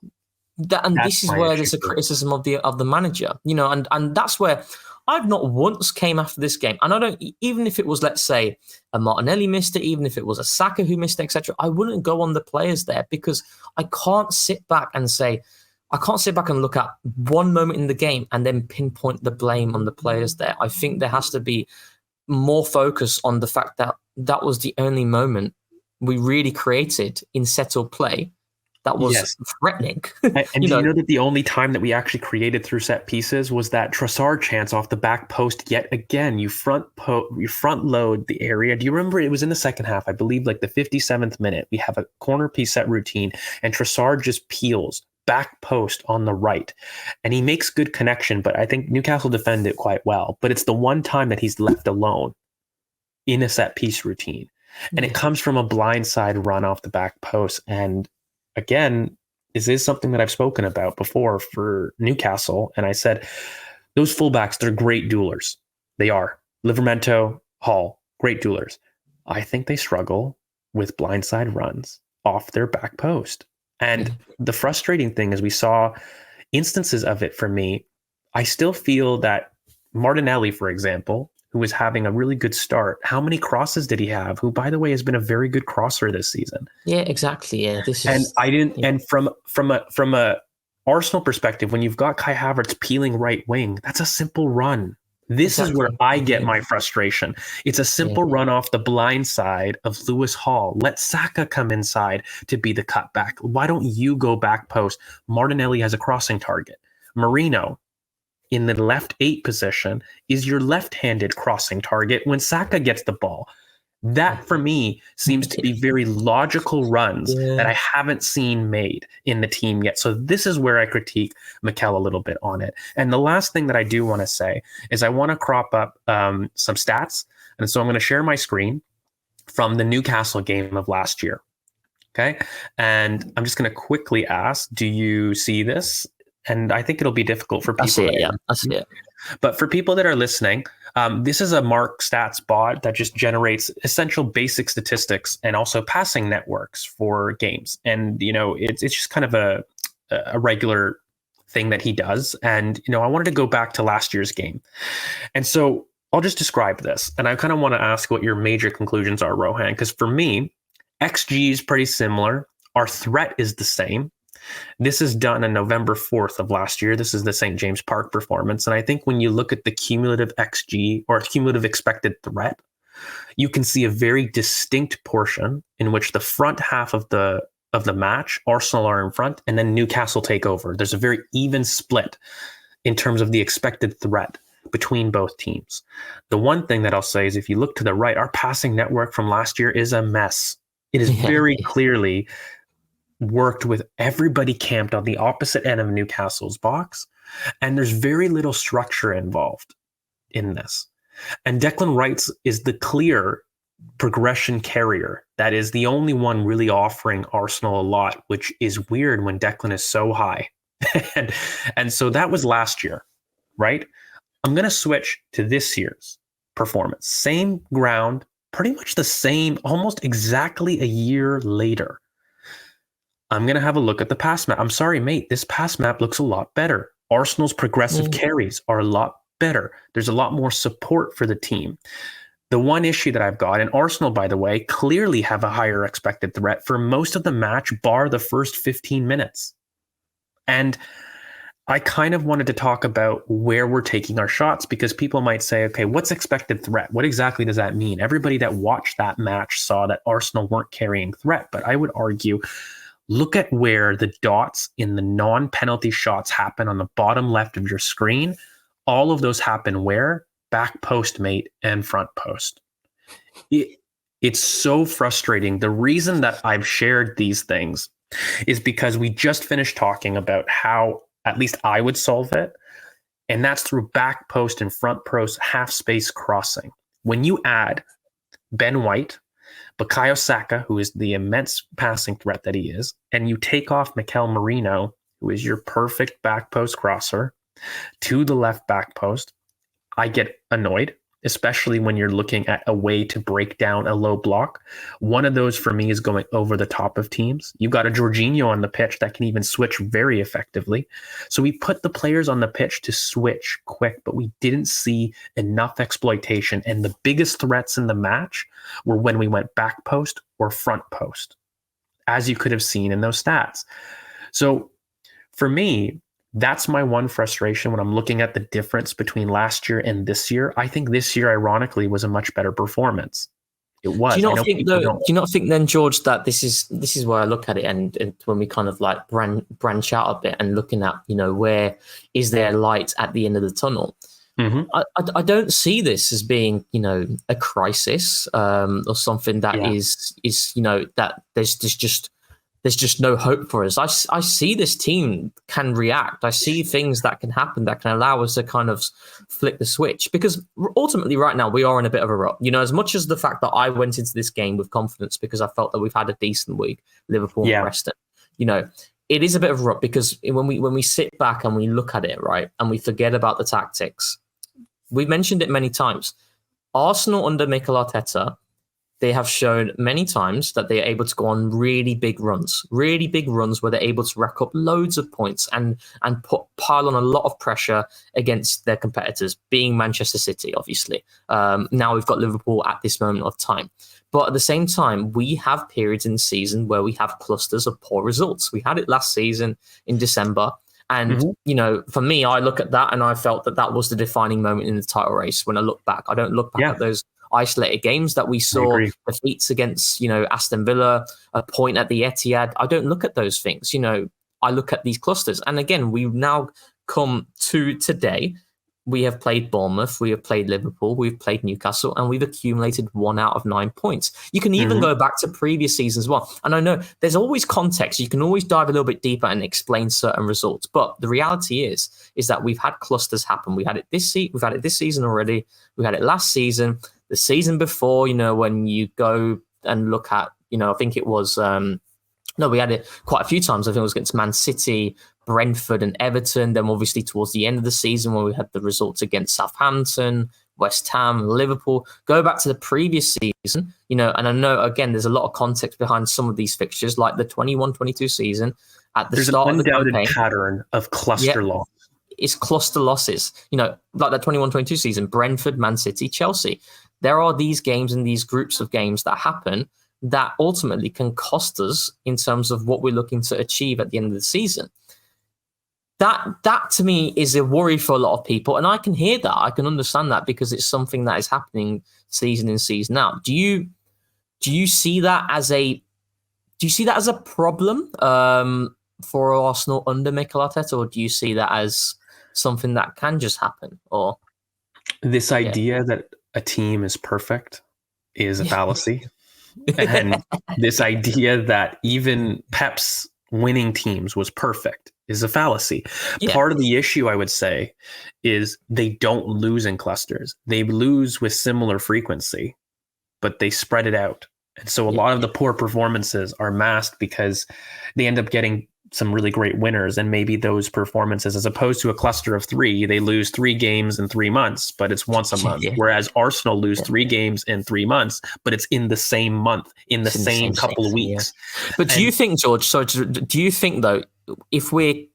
And That's this is my where issue there's a too. criticism of the manager, and that's where I've not once came after this game, and I don't, even if it was, let's say, a Martinelli missed it, even if it was a Saka who missed it, etc. I wouldn't go on the players there, because I can't sit back and look at one moment in the game and then pinpoint the blame on the players there. I think there has to be more focus on the fact that that was the only moment we really created in settled play that was threatening. And do you know that the only time that we actually created through set pieces was that Trossard chance off the back post yet again? You front load the area. Do you remember it was in the second half? I believe like the 57th minute. We have a corner piece set routine and Trossard just peels back post on the right. And he makes good connection, but I think Newcastle defended it quite well. But it's the one time that he's left alone in a set piece routine. And it comes from a blindside run off the back post. And again, this is something that I've spoken about before for Newcastle. And I said, those fullbacks, they're great duelers. They are. Livramento, Hall, great duelers. I think they struggle with blindside runs off their back post. And the frustrating thing is we saw instances of it for me. I still feel that Martinelli, for example, who was having a really good start, how many crosses did he have? Who, by the way, has been a very good crosser this season. Yeah, exactly. Yeah, And from a Arsenal perspective, when you've got Kai Havertz peeling right wing, that's a simple run. This is where I get my frustration. It's a simple run off the blind side of Lewis Hall. Let Saka come inside to be the cutback. Why don't you go back post? Martinelli has a crossing target. Merino in the left 8 position is your left-handed crossing target when Saka gets the ball. That, for me, seems to be very logical runs that I haven't seen made in the team yet. So this is where I critique Mikel a little bit on it. And the last thing that I do want to say is I want to crop up some stats. And so I'm going to share my screen from the Newcastle game of last year. Okay. And I'm just going to quickly ask, do you see this? And I think it'll be difficult for people. I see it. But for people that are listening, this is a Mark Stats bot that just generates essential basic statistics and also passing networks for games. And, it's just kind of a regular thing that he does. And, I wanted to go back to last year's game. And so I'll just describe this. And I kind of want to ask what your major conclusions are, Rohan, because for me, XG is pretty similar. Our threat is the same. This is done on November 4th of last year. This is the St. James Park performance. And I think when you look at the cumulative XG or cumulative expected threat, you can see a very distinct portion in which the front half of the match, Arsenal are in front, and then Newcastle take over. There's a very even split in terms of the expected threat between both teams. The one thing that I'll say is if you look to the right, our passing network from last year is a mess. It is very clearly worked with everybody camped on the opposite end of Newcastle's box, and there's very little structure involved in this. And Declan Rice is the clear progression carrier. That is the only one really offering Arsenal a lot, which is weird when Declan is so high. and so that was last year, right? I'm going to switch to this year's performance. Same ground, pretty much the same, almost exactly a year later. I'm going to have a look at the pass map. I'm sorry, mate. This pass map looks a lot better. Arsenal's progressive carries are a lot better. There's a lot more support for the team. The one issue that I've got, and Arsenal, by the way, clearly have a higher expected threat for most of the match, bar the first 15 minutes. And I kind of wanted to talk about where we're taking our shots, because people might say, okay, what's expected threat? What exactly does that mean? Everybody that watched that match saw that Arsenal weren't carrying threat. But I would argue, look at where the dots in the non-penalty shots happen on the bottom left of your screen. All of those happen where? Back post, mate, and front post. It's so frustrating. The reason that I've shared these things is because we just finished talking about how at least I would solve it, and that's through back post and front post half space crossing. When you add Ben White, Bukayo Saka, who is the immense passing threat that he is, and you take off Mikel Merino, who is your perfect back post crosser, to the left back post, I get annoyed. especially when you're looking at a way to break down a low block. One of those for me is going over the top of teams. You've got a Jorginho on the pitch that can even switch very effectively. So we put the players on the pitch to switch quick, but we didn't see enough exploitation. And the biggest threats in the match were when we went back post or front post, as you could have seen in those stats. So for me, that's my one frustration when I'm looking at the difference between last year and this year. I think this year, ironically, was a much better performance. It was. Do you not think then, George, that this is where I look at it, and when we kind of like branch out a bit and looking at, where is there light at the end of the tunnel? Mm-hmm. I don't see this as being, a crisis or something that is that there's just no hope for us. I see this team can react. I see things that can happen that can allow us to kind of flick the switch, because ultimately right now we are in a bit of a rut. As much as the fact that I went into this game with confidence because I felt that we've had a decent week, Liverpool and Preston, it is a bit of a rut, because when we sit back and we look at it, right, and we forget about the tactics, we've mentioned it many times. Arsenal under Mikel Arteta, they have shown many times that they are able to go on really big runs where they're able to rack up loads of points and pile on a lot of pressure against their competitors, being Manchester City, obviously. Now we've got Liverpool at this moment of time. But at the same time, we have periods in the season where we have clusters of poor results. We had it last season in December. And, for me, I look at that and I felt that was the defining moment in the title race. When I look back, I don't look back at those isolated games that we saw, defeats against, Aston Villa, a point at the Etihad. I don't look at those things. I look at these clusters. And again, we've now come to today. We have played Bournemouth, we have played Liverpool, we've played Newcastle, and we've accumulated 1 out of 9 points. You can even go back to previous seasons as well. And I know there's always context. You can always dive a little bit deeper and explain certain results. But the reality is that we've had clusters happen. We've had it this season already. We had it last season. The season before, when you go and look at, I think it was, we had it quite a few times. I think it was against Man City, Brentford and Everton. Then obviously towards the end of the season when we had the results against Southampton, West Ham, Liverpool. Go back to the previous season, and I know, again, there's a lot of context behind some of these fixtures, like the 21-22 season. At the start of the campaign, there's an undoubted pattern of cluster loss. It's cluster losses, like that 21-22 season, Brentford, Man City, Chelsea. There are these games and these groups of games that happen that ultimately can cost us in terms of what we're looking to achieve at the end of the season. That to me is a worry for a lot of people, and I can hear that. I can understand that, because it's something that is happening season in, season out. Do you see that as a problem for Arsenal under Mikel Arteta, or do you see that as something that can just happen? Or this idea that a team is perfect is a fallacy. And this idea that even Pep's winning teams was perfect is a fallacy. Part of the issue, I would say, is they don't lose in clusters. They lose with similar frequency, but they spread it out. And so a lot of the poor performances are masked because they end up getting some really great winners, and maybe those performances, as opposed to a cluster of 3, they lose 3 games in 3 months, but it's once a month. Whereas Arsenal lose 3 games in 3 months, but it's in the same month, in the same couple of weeks. But do you think, George? So do you think though, if we're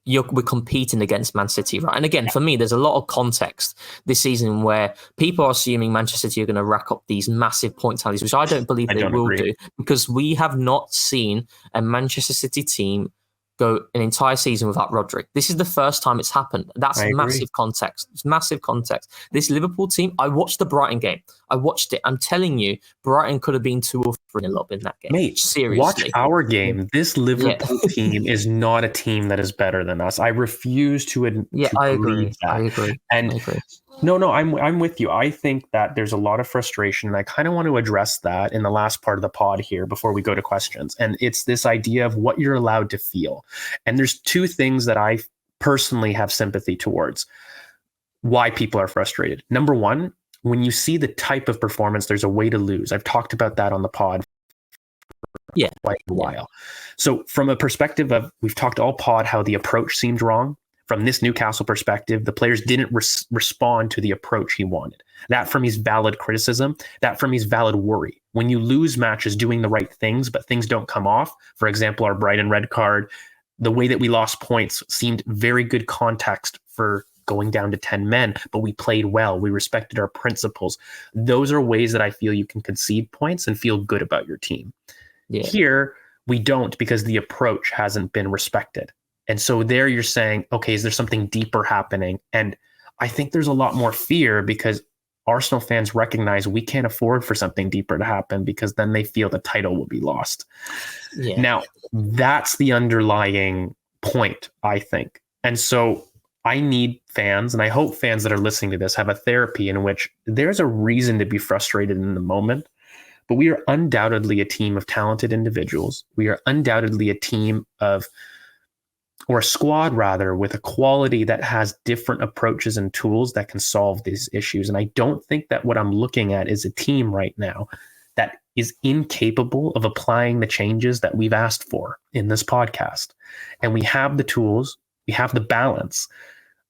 competing against Man City, right? And again, for me, there's a lot of context this season where people are assuming Manchester City are going to rack up these massive point tallies, which I don't believe they will do, because we have not seen a Manchester City team go an entire season without Rodri. This is the first time it's happened. That's massive context. It's massive context. This Liverpool team, I watched the Brighton game. I watched it. I'm telling you, Brighton could have been 2 or 3 up in that game. Mate, seriously. Watch our game. This Liverpool team is not a team that is better than us. I refuse to I agree. That. I agree. And I agree. No, I'm with you. I think that there's a lot of frustration, and I kind of want to address that in the last part of the pod here before we go to questions. And it's this idea of what you're allowed to feel. And there's 2 things that I personally have sympathy towards why people are frustrated. Number 1, when you see the type of performance, there's a way to lose. I've talked about that on the pod for quite a while. So from a perspective of, we've talked all pod how the approach seemed wrong, from this Newcastle perspective, the players didn't respond to the approach he wanted. That for me is valid criticism. That for me is valid worry. When you lose matches doing the right things, but things don't come off, for example, our Brighton red card, the way that we lost points seemed very good context for going down to 10 men, but we played well. We respected our principles. Those are ways that I feel you can concede points and feel good about your team. Yeah. Here, we don't, because the approach hasn't been respected. And so there you're saying, okay, is there something deeper happening? And I think there's a lot more fear because Arsenal fans recognize we can't afford for something deeper to happen because then they feel the title will be lost. Yeah. Now, that's the underlying point, I think. And so I need fans, and I hope fans that are listening to this have a therapy in which there's a reason to be frustrated in the moment, but we are undoubtedly a team of talented individuals. We are undoubtedly a team of, or a squad rather, with a quality that has different approaches and tools that can solve these issues. And I don't think that what I'm looking at is a team right now that is incapable of applying the changes that we've asked for in this podcast. And we have the tools, we have the balance.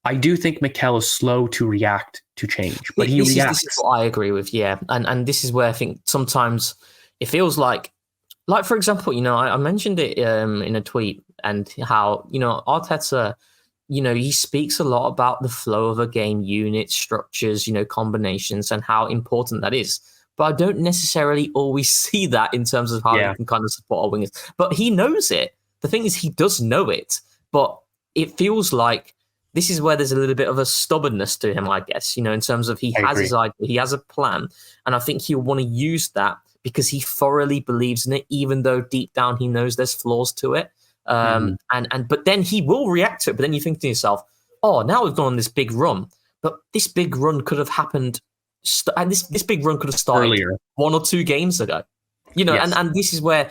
I do think Mikel is slow to react to change, but he reacts. This is what I agree with, yeah. And this is where I think sometimes it feels like for example, I mentioned it in a tweet and how, Arteta, he speaks a lot about the flow of a game, units, structures, combinations, and how important that is. But I don't necessarily always see that in terms of how he can kind of support our wingers. But he knows it. The thing is, he does know it, but it feels like this is where there's a little bit of a stubbornness to him, I guess, in terms of he has his idea, he has a plan. And I think he'll want to use that because he thoroughly believes in it, even though deep down he knows there's flaws to it. But then he will react to it. But then you think to yourself, oh, now we've gone on this big run. But this big run could have happened, and this big run could have started earlier, 1 or 2 games ago. Yes. And this is where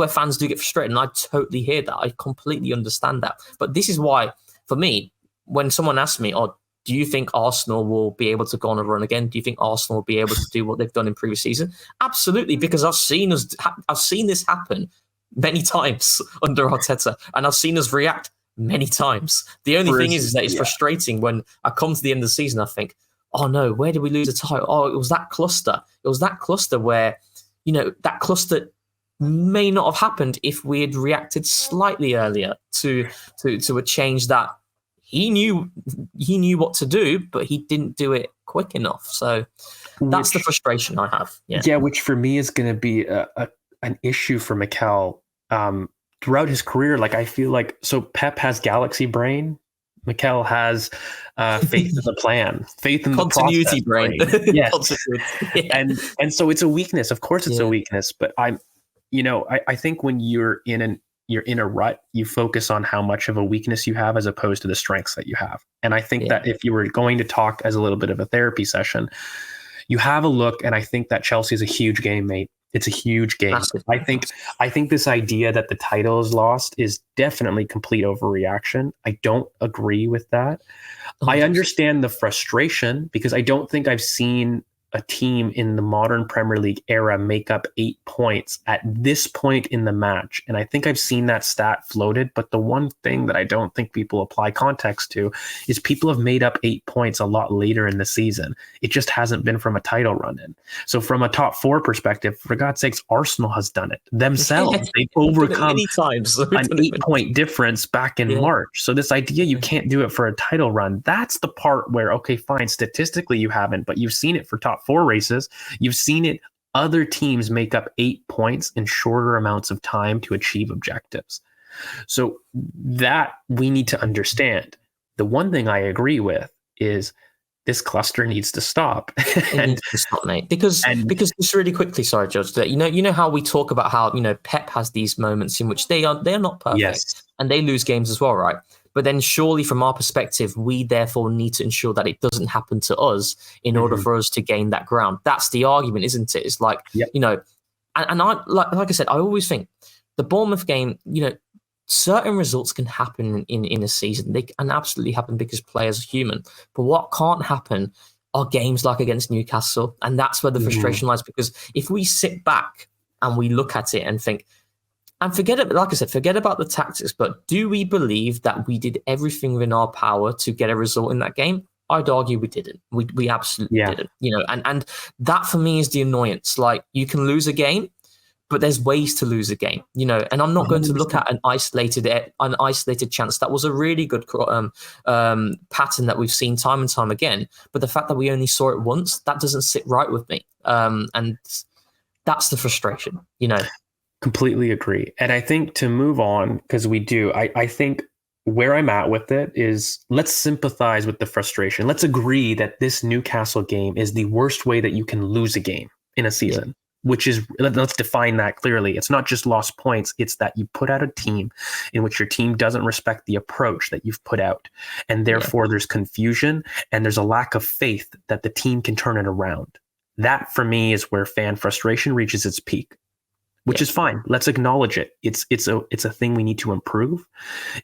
fans do get frustrated. And I totally hear that. I completely understand that. But this is why, for me, when someone asks me, oh, do you think Arsenal will be able to go on a run again? Do you think Arsenal will be able to do what they've done in previous season? Absolutely, because I've seen this happen many times under Arteta, and I've seen us react many times. The only thing is that it's frustrating when I come to the end of the season, I think, oh no, where did we lose the title? Oh, it was that cluster. It was that cluster where, that cluster may not have happened if we had reacted slightly earlier to a change that he knew what to do, but he didn't do it quick enough. So that's the frustration I have. Yeah, which for me is going to be an issue for Mikel throughout his career. Like I feel like, so Pep has galaxy brain, Mikel has faith in the plan, faith in continuity the brain. Yes, and so it's a weakness. Of course, it's a weakness. But I think when you're in a rut, you focus on how much of a weakness you have as opposed to the strengths that you have. And I think that if you were going to talk as a little bit of a therapy session, you have a look, and I think that Chelsea is a huge game, mate. It's a huge game. I think this idea that the title is lost is definitely complete overreaction. I don't agree with that. I understand the frustration because I don't think I've seen a team in the modern Premier League era make up 8 points at this point in the match. And I think I've seen that stat floated. But the one thing that I don't think people apply context to is people have made up 8 points a lot later in the season. It just hasn't been from a title run in. So from a top 4 perspective, for God's sakes, Arsenal has done it themselves. They've overcome an 8-point difference back in March. So this idea you can't do it for a title run, that's the part where, okay, fine, statistically you haven't, but you've seen it for top 4 races. You've seen it. Other teams make up 8 points in shorter amounts of time to achieve objectives. So that we need to understand. The one thing I agree with is this cluster needs to stop. It needs to stop, mate. Because just really quickly, sorry, Judge, that you know how we talk about how Pep has these moments in which they're not perfect and they lose games as well, right? But then surely from our perspective, we therefore need to ensure that it doesn't happen to us in order for us to gain that ground. That's the argument, isn't it? It's like, and I like I said, I always think the Bournemouth game, certain results can happen in a season. They can absolutely happen because players are human. But what can't happen are games like against Newcastle. And that's where the frustration lies, because if we sit back and we look at it and think, And like I said, forget about the tactics, but do we believe that we did everything within our power to get a result in that game? I'd argue we didn't. We absolutely didn't. And that for me is the annoyance. Like, you can lose a game, but there's ways to lose a game, and I'm not going to look at an isolated chance. That was a really good pattern that we've seen time and time again. But the fact that we only saw it once, that doesn't sit right with me. And that's the frustration, Completely agree. And I think to move on, because I think where I'm at with it is, let's sympathize with the frustration. Let's agree that this Newcastle game is the worst way that you can lose a game in a season, which is, let's define that clearly. It's not just lost points. It's that you put out a team in which your team doesn't respect the approach that you've put out. And therefore there's confusion and there's a lack of faith that the team can turn it around. That for me is where fan frustration reaches its peak. Which is fine. Let's acknowledge it. It's a thing we need to improve.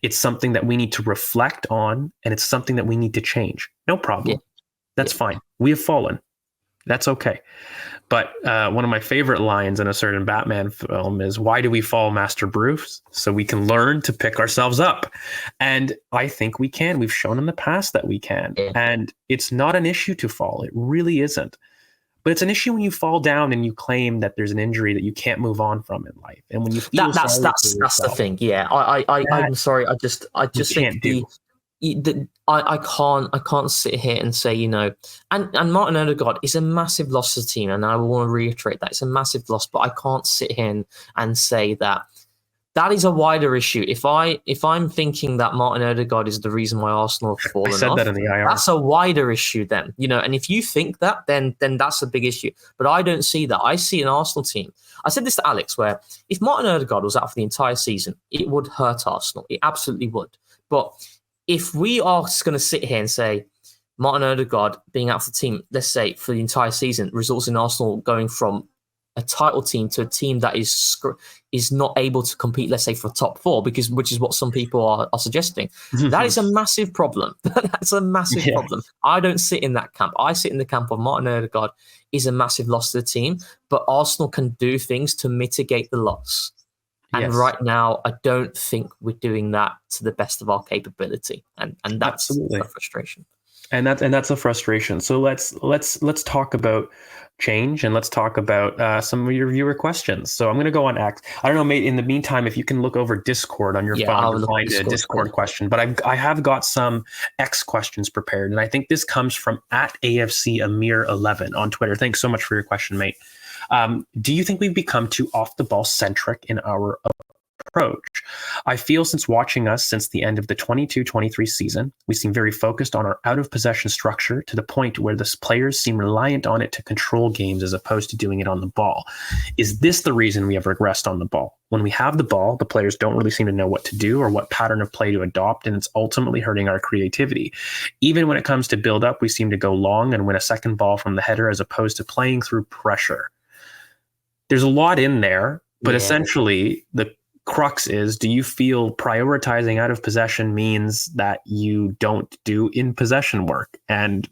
It's something that we need to reflect on, and it's something that we need to change. No problem. That's fine. We have fallen. That's okay. But one of my favorite lines in a certain Batman film is, "Why do we fall, Master Bruce? So we can learn to pick ourselves up." And I think we can. We've shown in the past that we can. And it's not an issue to fall. It really isn't. But it's an issue when you fall down and you claim that there's an injury that you can't move on from in life, and when you feel that's the thing. Yeah, I'm sorry. I just think I can't sit here and say, and Martin Odegaard is a massive loss to the team, and I want to reiterate that it's a massive loss. But I can't sit here and say that. That is a wider issue. If I'm thinking that Martin Odegaard is the reason why Arsenal have fallen off, that in the IR. That's a wider issue then. And if you think that, then that's a big issue. But I don't see that. I see an Arsenal team. I said this to Alex, where if Martin Odegaard was out for the entire season, it would hurt Arsenal. It absolutely would. But if we are going to sit here and say Martin Odegaard being out for the team, let's say for the entire season, results in Arsenal going from a title team to a team that is not able to compete, let's say, for top four, which is what some people are suggesting. That is a massive problem. That's a massive problem. I don't sit in that camp. I sit in the camp of Martin Odegaard is a massive loss to the team, but Arsenal can do things to mitigate the loss. And right now, I don't think we're doing that to the best of our capability, and that's the frustration. And that's a frustration. So let's talk about change, and let's talk about some of your viewer questions. So I'm going to go on X. I don't know, mate. In the meantime, if you can look over Discord on your phone to find a Discord question, but I have got some X questions prepared, and I think this comes from @AFC Amir11 on Twitter. Thanks so much for your question, mate. Do you think we've become too off the ball centric in our approach? I feel since watching us since the end of the 22-23 season, we seem very focused on our out of possession structure to the point where the players seem reliant on it to control games as opposed to doing it on the ball. Is this the reason we have regressed on the ball? When we have the ball, the players don't really seem to know what to do or what pattern of play to adopt, and it's ultimately hurting our creativity. Even when it comes to build up, we seem to go long and win a second ball from the header as opposed to playing through pressure. There's a lot in there, but essentially the crux is, do you feel prioritizing out of possession means that you don't do in possession work? And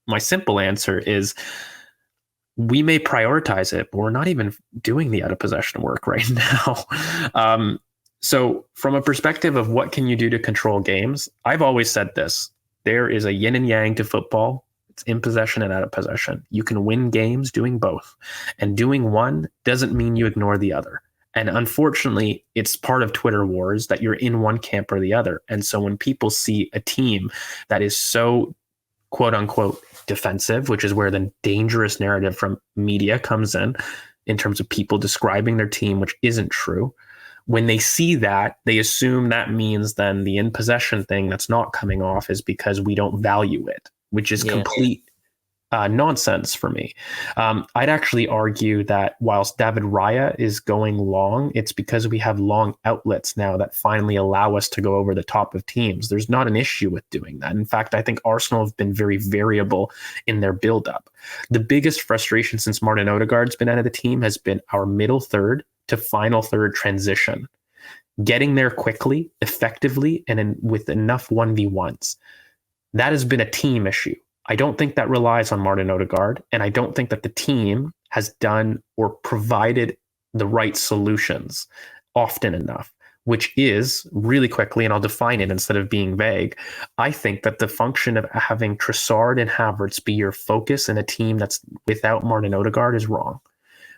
my simple answer is, we may prioritize it, but we're not even doing the out of possession work right now. So from a perspective of what can you do to control games, I've always said this: there is a yin and yang to football. It's in possession and out of possession. You can win games doing both, and doing one doesn't mean you ignore the other. And unfortunately, it's part of Twitter wars that you're in one camp or the other. And so when people see a team that is so quote unquote defensive, which is where the dangerous narrative from media comes in terms of people describing their team, which isn't true. When they see that, they assume that means then the in possession thing that's not coming off is because we don't value it, which is complete nonsense for me. I'd actually argue that whilst David Raya is going long, it's because we have long outlets now that finally allow us to go over the top of teams. There's not an issue with doing that. In fact, I think Arsenal have been very variable in their build-up. The biggest frustration since Martin Odegaard's been out of the team has been our middle third to final third transition. Getting there quickly, effectively, and with enough 1v1s. That has been a team issue. I don't think that relies on Martin Odegaard, and I don't think that the team has done or provided the right solutions. often enough, which is really quickly, and I'll define it instead of being vague. I think that the function of having Trossard and Havertz be your focus in a team that's without Martin Odegaard is wrong.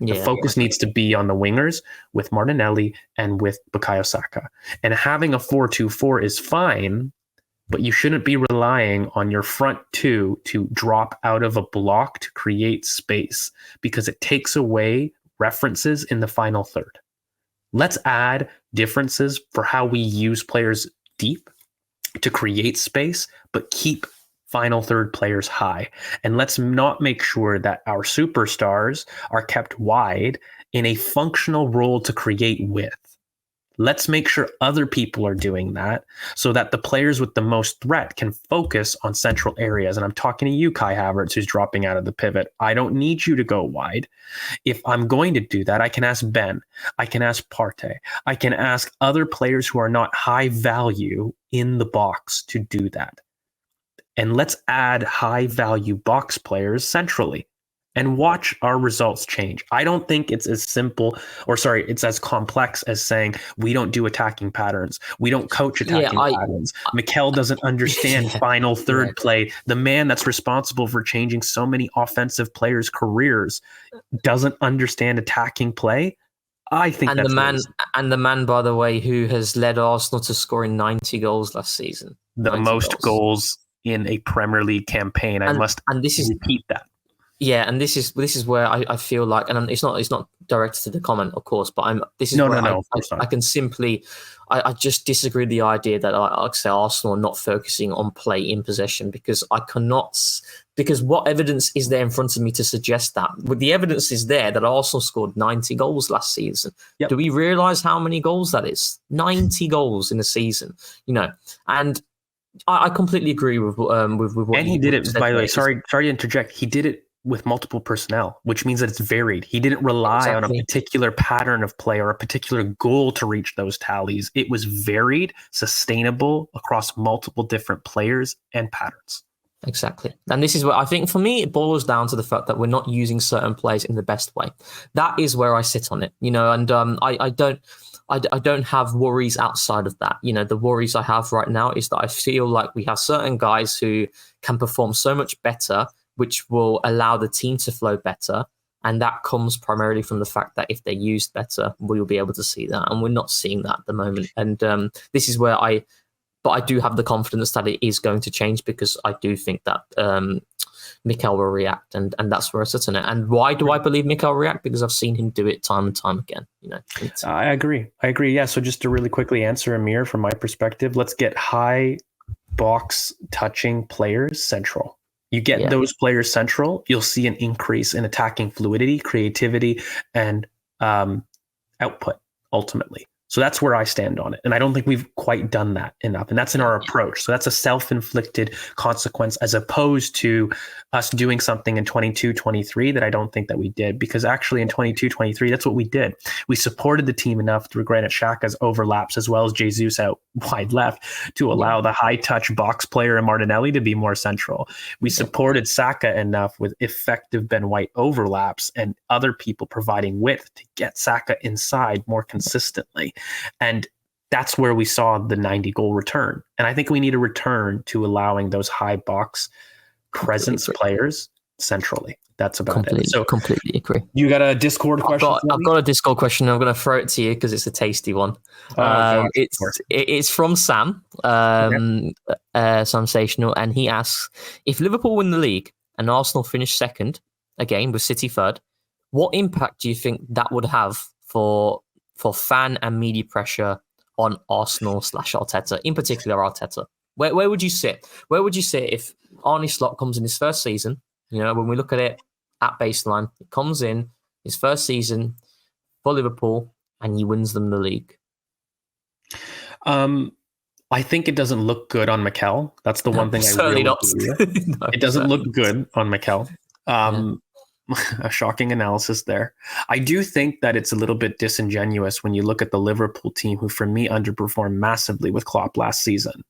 The focus needs to be on the wingers with Martinelli and with Bukayo Saka. And having a 4-2-4 is fine, but you shouldn't be relying on your front two to drop out of a block to create space, because it takes away references in the final third. Let's add differences for how we use players deep to create space, but keep final third players high. And let's not make sure that our superstars are kept wide in a functional role to create width. Let's make sure other people are doing that so that the players with the most threat can focus on central areas. And I'm talking to you, Kai Havertz, who's dropping out of the pivot. I don't need you to go wide. If I'm going to do that, I can ask Ben. I can ask Partey. I can ask other players who are not high value in the box to do that. And let's add high value box players centrally and watch our results change. I don't think it's as it's as complex as saying we don't do attacking patterns. We don't coach attacking patterns. Mikel doesn't understand final third play. The man that's responsible for changing so many offensive players' careers doesn't understand attacking play. I think the man, by the way, who has led Arsenal to scoring 90 goals last season. The most goals in a Premier League campaign. I must repeat that. Yeah, and this is where I feel like, and it's not directed to the comment, of course, but I can simply, I just disagree with the idea that I say Arsenal are not focusing on play in possession, because because what evidence is there in front of me to suggest that? Well, the evidence is there that Arsenal scored 90 goals last season. Yep. Do we realise how many goals that is? 90 goals in a season, and I completely agree with what. And he did it, by the way. Sorry to interject. He did it with multiple personnel, which means that it's varied. He didn't rely on a particular pattern of play or a particular goal to reach those tallies. It was varied, sustainable across multiple different players and patterns. Exactly. And this is where I think, for me, it boils down to the fact that we're not using certain players in the best way. That is where I sit on it, and I don't have worries outside of that. The worries I have right now is that I feel like we have certain guys who can perform so much better, which will allow the team to flow better. And that comes primarily from the fact that if they're used better, we'll be able to see that. And we're not seeing that at the moment. And this is where I do have the confidence that it is going to change, because I do think that Mikel will react, and that's where I sit on it. And why do I believe Mikel will react? Because I've seen him do it time and time again. I agree. Yeah. So just to really quickly answer, Amir, from my perspective, let's get high box touching players central. You get those players central, you'll see an increase in attacking fluidity, creativity, and output ultimately. So that's where I stand on it. And I don't think we've quite done that enough. And that's in our approach. So that's a self-inflicted consequence, as opposed to us doing something in 22-23 that I don't think that we did. Because actually in 22-23, that's what we did. We supported the team enough through Granit Xhaka's overlaps, as well as Jesus out wide left, to allow the high-touch box player and Martinelli to be more central. We supported Saka enough with effective Ben White overlaps and other people providing width to get Saka inside more consistently. And that's where we saw the 90 goal return. And I think we need a return to allowing those high box presence players centrally. That's about it. So completely agree. You got a Discord question? I've got a Discord question. I'm going to throw it to you because it's a tasty one. It's from Sam, Sensational, and he asks, if Liverpool win the league and Arsenal finish second, again with City third, what impact do you think that would have for fan and media pressure on Arsenal / Arteta, in particular Arteta? Where would you sit? Where would you sit if Arne Slot comes in his first season? When we look at it at baseline, it comes in his first season for Liverpool and he wins them the league. I think it doesn't look good on Mikel. That's the one thing I really not. It doesn't look good on Mikel. A shocking analysis there. I do think that it's a little bit disingenuous when you look at the Liverpool team, who for me underperformed massively with Klopp last season.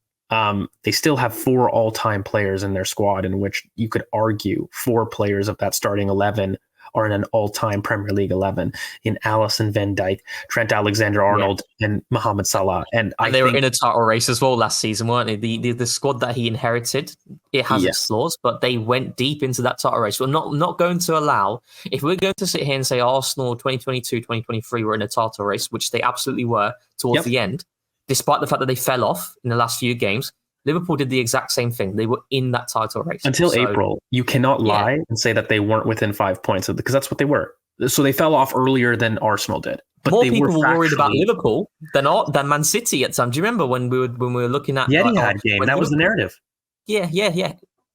They still have 4 all-time players in their squad, in which you could argue 4 players of that starting 11 are in an all-time Premier League 11 in Alisson, Van Dijk, Trent Alexander-Arnold, and Mohamed Salah. And they were in a title race as well last season, weren't they? The squad that he inherited, it has its flaws, but they went deep into that title race. We're not going to allow, if we're going to sit here and say Arsenal 2022, 2023 were in a title race, which they absolutely were towards the end, despite the fact that they fell off in the last few games, Liverpool did the exact same thing. They were in that title race. Until April, you cannot lie and say that they weren't within 5 points, because that's what they were. So they fell off earlier than Arsenal did. But more people were worried about Liverpool than Man City at the time. Do you remember when we were looking at the Etihad game? That was the narrative. Yeah.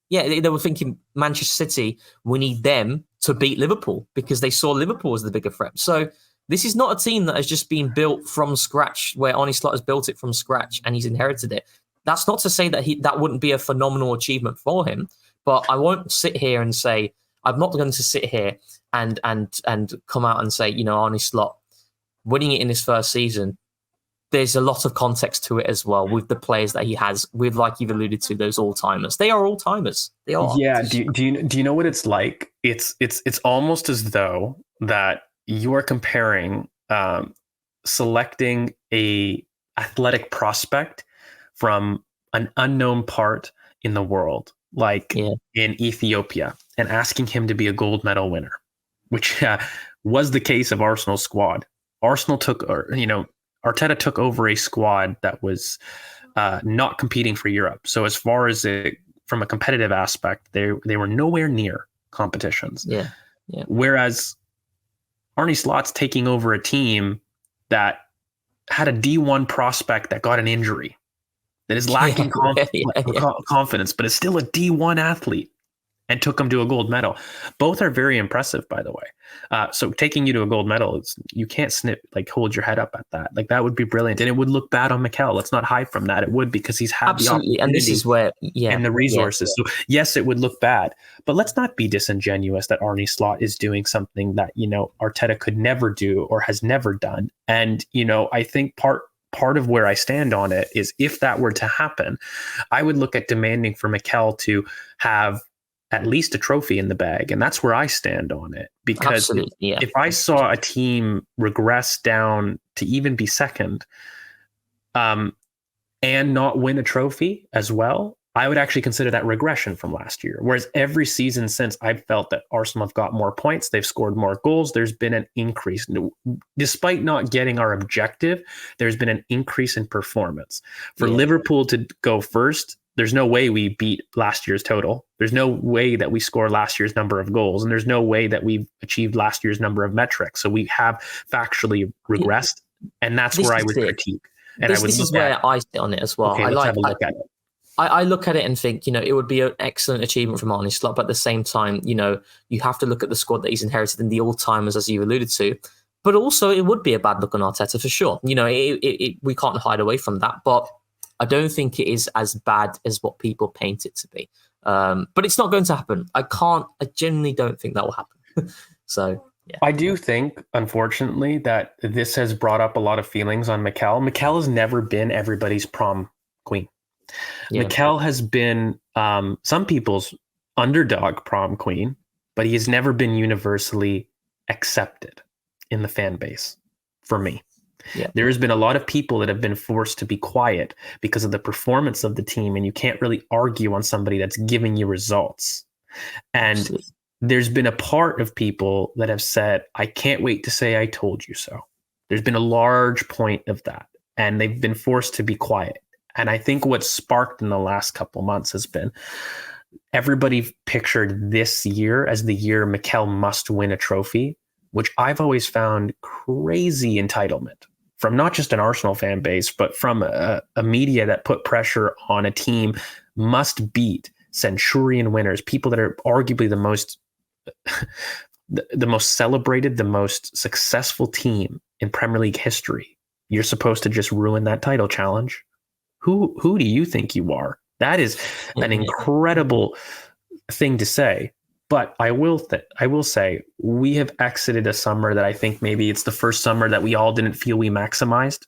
They were thinking Manchester City, we need them to beat Liverpool because they saw Liverpool as the bigger threat. So this is not a team that has just been built from scratch, where Arne Slot has built it from scratch and he's inherited it. That's not to say that that wouldn't be a phenomenal achievement for him, but I won't sit here and say, I'm not going to sit here and come out and say, Arne Slot winning it in his first season. There's a lot of context to it as well with the players that he has, with, like you've alluded to, those all-timers. They are all-timers. They are. Yeah. Do you know what it's like? It's almost as though that you are comparing selecting a athletic prospect from an unknown part in the world, like in Ethiopia, and asking him to be a gold medal winner, which was the case of Arsenal's squad. Arsenal Arteta took over a squad that was not competing for Europe. So as far as from a competitive aspect, they were nowhere near competitions. Yeah. Whereas Arne Slot's taking over a team that had a D1 prospect that got an injury, that is lacking confidence, but is still a D1 athlete, and took him to a gold medal. Both are very impressive, by the way. So taking you to a gold medal, you can't hold your head up at that. Like, that would be brilliant. And it would look bad on Mikel. Let's not hide from that. It would, because he's had the opportunity and this is where, and the resources. So yes, it would look bad, but let's not be disingenuous that Arne Slot is doing something that, Arteta could never do or has never done. And, I think part of where I stand on it is, if that were to happen, I would look at demanding for Mikel to have at least a trophy in the bag. And that's where I stand on it. Because if I saw a team regress down to even be second and not win a trophy as well, I would actually consider that regression from last year. Whereas every season since, I've felt that Arsenal have got more points, they've scored more goals, there's been an increase. Despite not getting our objective, there's been an increase in performance. For Liverpool to go first, there's no way we beat last year's total. There's no way that we score last year's number of goals, and there's no way that we've achieved last year's number of metrics. So we have factually regressed, and that's where I would critique. And this is where I sit on it as well. Okay, let's have a look at it. I look at it and think, it would be an excellent achievement from Arne Slot, but at the same time, you have to look at the squad that he's inherited and the all-timers, as you alluded to. But also, it would be a bad look on Arteta for sure. We can't hide away from that. But I don't think it is as bad as what people paint it to be. But it's not going to happen. I genuinely don't think that will happen. So, yeah. I do think, unfortunately, that this has brought up a lot of feelings on Mikel. Mikel has never been everybody's prom queen. Yeah. Mikel has been some people's underdog prom queen, but he has never been universally accepted in the fan base, for me. Yeah. There has been a lot of people that have been forced to be quiet because of the performance of the team, and you can't really argue on somebody that's giving you results. And Absolutely. There's been a part of people that have said, I can't wait to say I told you so. There's been a large point of that, and they've been forced to be quiet. And I think what's sparked in the last couple months has been everybody pictured this year as the year Mikel must win a trophy, which I've always found crazy entitlement from not just an Arsenal fan base, but from a media that put pressure on a team must beat Centurion winners, people that are arguably the most celebrated, the most successful team in Premier League history. You're supposed to just ruin that title challenge. Who do you think you are? That is an incredible thing to say. But I will say we have exited a summer that I think maybe it's the first summer that we all didn't feel we maximized,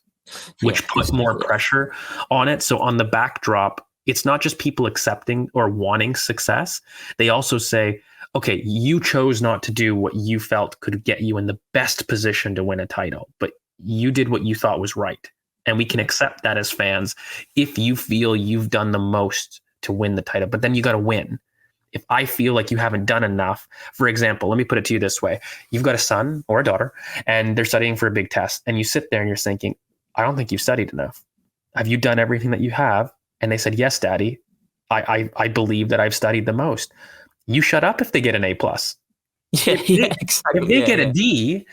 which put more pressure on it. So on the backdrop, it's not just people accepting or wanting success. They also say, okay, you chose not to do what you felt could get you in the best position to win a title, but you did what you thought was right. And we can accept that as fans if you feel you've done the most to win the title, but then you got to win. If I feel like you haven't done enough, for example, let me put it to you this way. You've got a son or a daughter, and they're studying for a big test, and you sit there and you're thinking, I don't think you've studied enough. Have you done everything that you have? And they said, yes, Daddy. I believe that I've studied the most. You shut up if they get an A+. Exactly. If they get a D,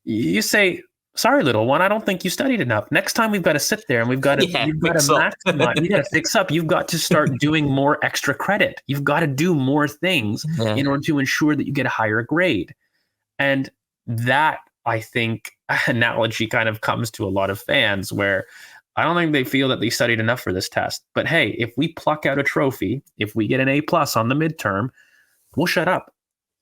you say, sorry, little one, I don't think you studied enough. Next time we've got to sit there and we've got to maximize. You got to fix up. You've got to start doing more extra credit. You've got to do more things in order to ensure that you get a higher grade. And that, I think, analogy kind of comes to a lot of fans where I don't think they feel that they studied enough for this test. But hey, if we pluck out a trophy, if we get an A+ on the midterm, we'll shut up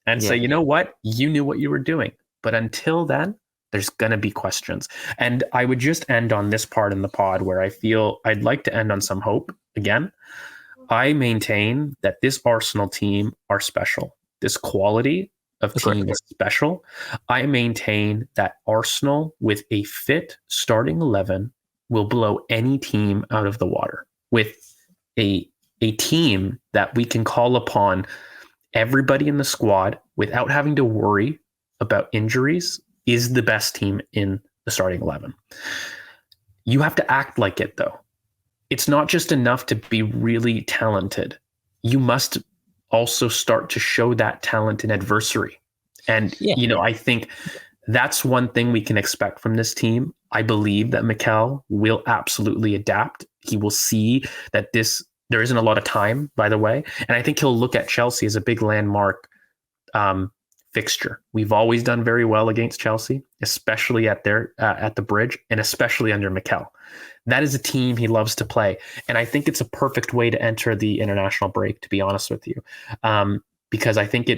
and say, you know what? You knew what you were doing. But until then, there's going to be questions. And I would just end on this part in the pod where I feel I'd like to end on some hope again. I maintain that this Arsenal team are special. This quality of team is special. I maintain that Arsenal with a fit starting 11 will blow any team out of the water. With a team that we can call upon everybody in the squad without having to worry about injuries is the best team in the starting 11. You have to act like it, though. It's not just enough to be really talented. You must also start to show that talent in adversity. And, I think that's one thing we can expect from this team. I believe that Mikel will absolutely adapt. He will see that there isn't a lot of time, by the way. And I think he'll look at Chelsea as a big landmark fixture. We've always done very well against Chelsea, especially at the Bridge, and especially under Mikel. That is a team he loves to play. And I think it's a perfect way to enter the international break, to be honest with you, because I think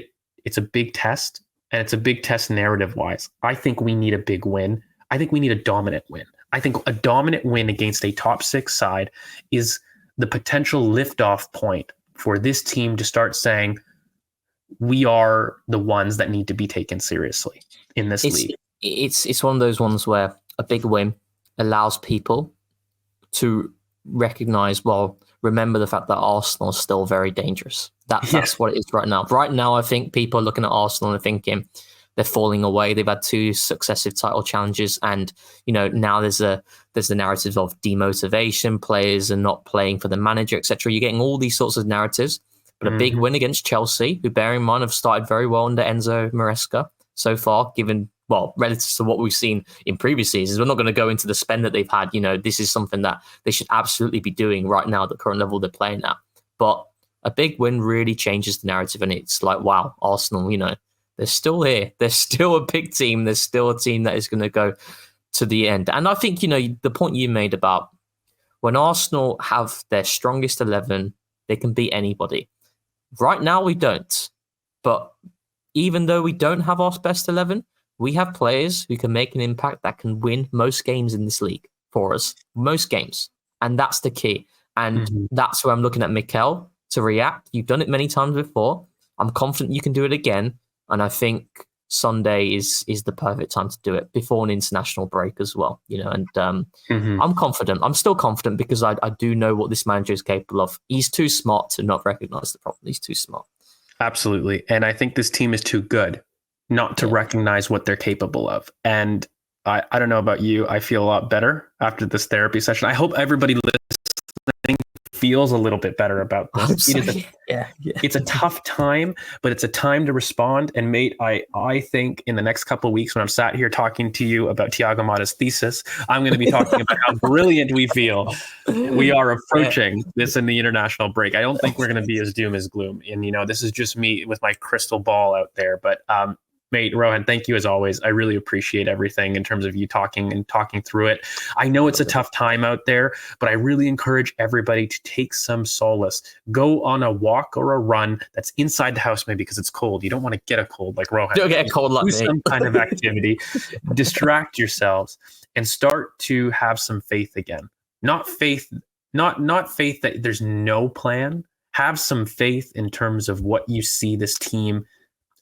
it's a big test, and it's a big test narrative-wise. I think we need a big win. I think we need a dominant win. I think a dominant win against a top 6 side is the potential liftoff point for this team to start saying, we are the ones that need to be taken seriously in this league. It's one of those ones where a big win allows people to recognize, remember the fact that Arsenal is still very dangerous. That's what it is right now. Right now, I think people are looking at Arsenal and thinking they're falling away. They've had 2 successive title challenges, and now there's the narrative of demotivation. Players are not playing for the manager, etc. You're getting all these sorts of narratives. But a big win against Chelsea, who, bearing in mind, have started very well under Enzo Maresca so far, relative to what we've seen in previous seasons. We're not going to go into the spend that they've had. This is something that they should absolutely be doing right now at the current level they're playing at. But a big win really changes the narrative, and it's like, wow, Arsenal, they're still here. They're still a big team. There's still a team that is going to go to the end. And I think, the point you made about when Arsenal have their strongest 11, they can beat anybody. Right now, we don't. But even though we don't have our best 11, we have players who can make an impact that can win most games in this league for us. Most games. And that's the key. And that's where I'm looking at Mikel to react. You've done it many times before. I'm confident you can do it again. And I think Sunday is the perfect time to do it before an international break as well. I'm confident. I'm still confident because I do know what this manager is capable of. He's too smart to not recognize the problem. He's too smart. Absolutely. And I think this team is too good not to recognize what they're capable of. And I don't know about you. I feel a lot better after this therapy session. I hope everybody listening feels a little bit better about this. It's a tough time, but it's a time to respond. And mate, I think in the next couple of weeks, when I'm sat here talking to you about Thiago Motta's thesis, I'm going to be talking about how brilliant we feel we are approaching this in the international break. I don't think we're going to be as doom as gloom. And, this is just me with my crystal ball out there. But mate, Rohan, thank you as always. I really appreciate everything in terms of you talking through it. I know it's a tough time out there, but I really encourage everybody to take some solace. Go on a walk or a run that's inside the house, maybe because it's cold. You don't want to get a cold like Rohan. Don't get a cold like me. Do some kind of activity. Distract yourselves and start to have some faith again. Not faith that there's no plan. Have some faith in terms of what you see this team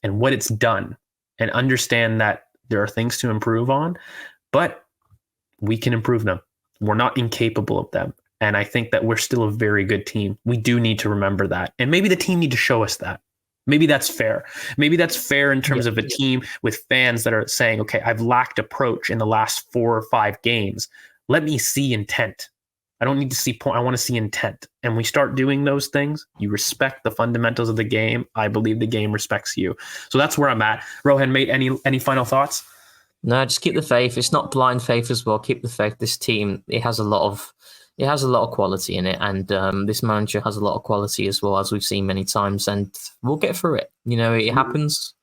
and what it's done, and understand that there are things to improve on, but we can improve them. We're not incapable of them. And I think that we're still a very good team. We do need to remember that. And maybe the team need to show us that. Maybe that's fair. Maybe that's fair in terms of a team with fans that are saying, okay, I've lacked approach in the last 4 or 5 games. Let me see intent. I don't need to see point. I want to see intent. And we start doing those things. You respect the fundamentals of the game. I believe the game respects you. So that's where I'm at. Rohan, mate, any final thoughts? No, just keep the faith. It's not blind faith as well. Keep the faith. This team, it has a lot of quality in it, and this manager has a lot of quality as well, as we've seen many times. And we'll get through it. It happens.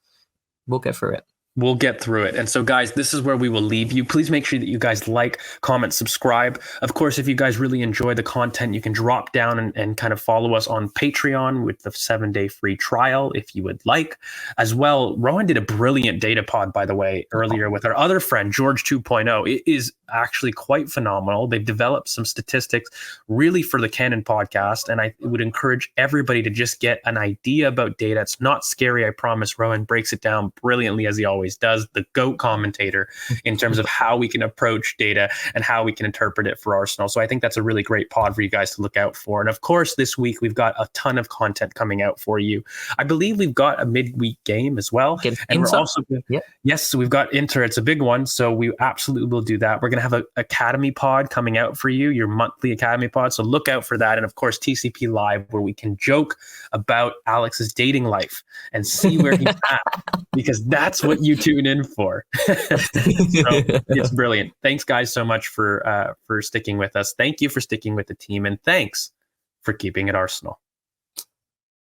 We'll get through it. We'll get through it. And so, guys, this is where we will leave you. Please make sure that you guys like, comment, subscribe. Of course, if you guys really enjoy the content, you can drop down and kind of follow us on Patreon with the 7-day free trial if you would like. As well, Rohan did a brilliant data pod, by the way, earlier with our other friend, George 2.0. It is actually quite phenomenal. They've developed some statistics really for the Cannon podcast, and I would encourage everybody to just get an idea about data. It's not scary, I promise. Rohan breaks it down brilliantly, as he always does, the GOAT commentator, in terms of how we can approach data and how we can interpret it for Arsenal. So I think that's a really great pod for you guys to look out for. And of course, this week we've got a ton of content coming out for you. I believe we've got a midweek game as well. And we're also, yes, we've got Inter. It's a big one. So we absolutely will do that. We're going to have an Academy pod coming out for you, your monthly Academy pod. So look out for that. And of course, TCP Live, where we can joke about Alex's dating life and see where he's at, because that's what you tune in for. So it's brilliant. Thanks, guys, so much for sticking with us. Thank you for sticking with the team, and thanks for keeping it Arsenal.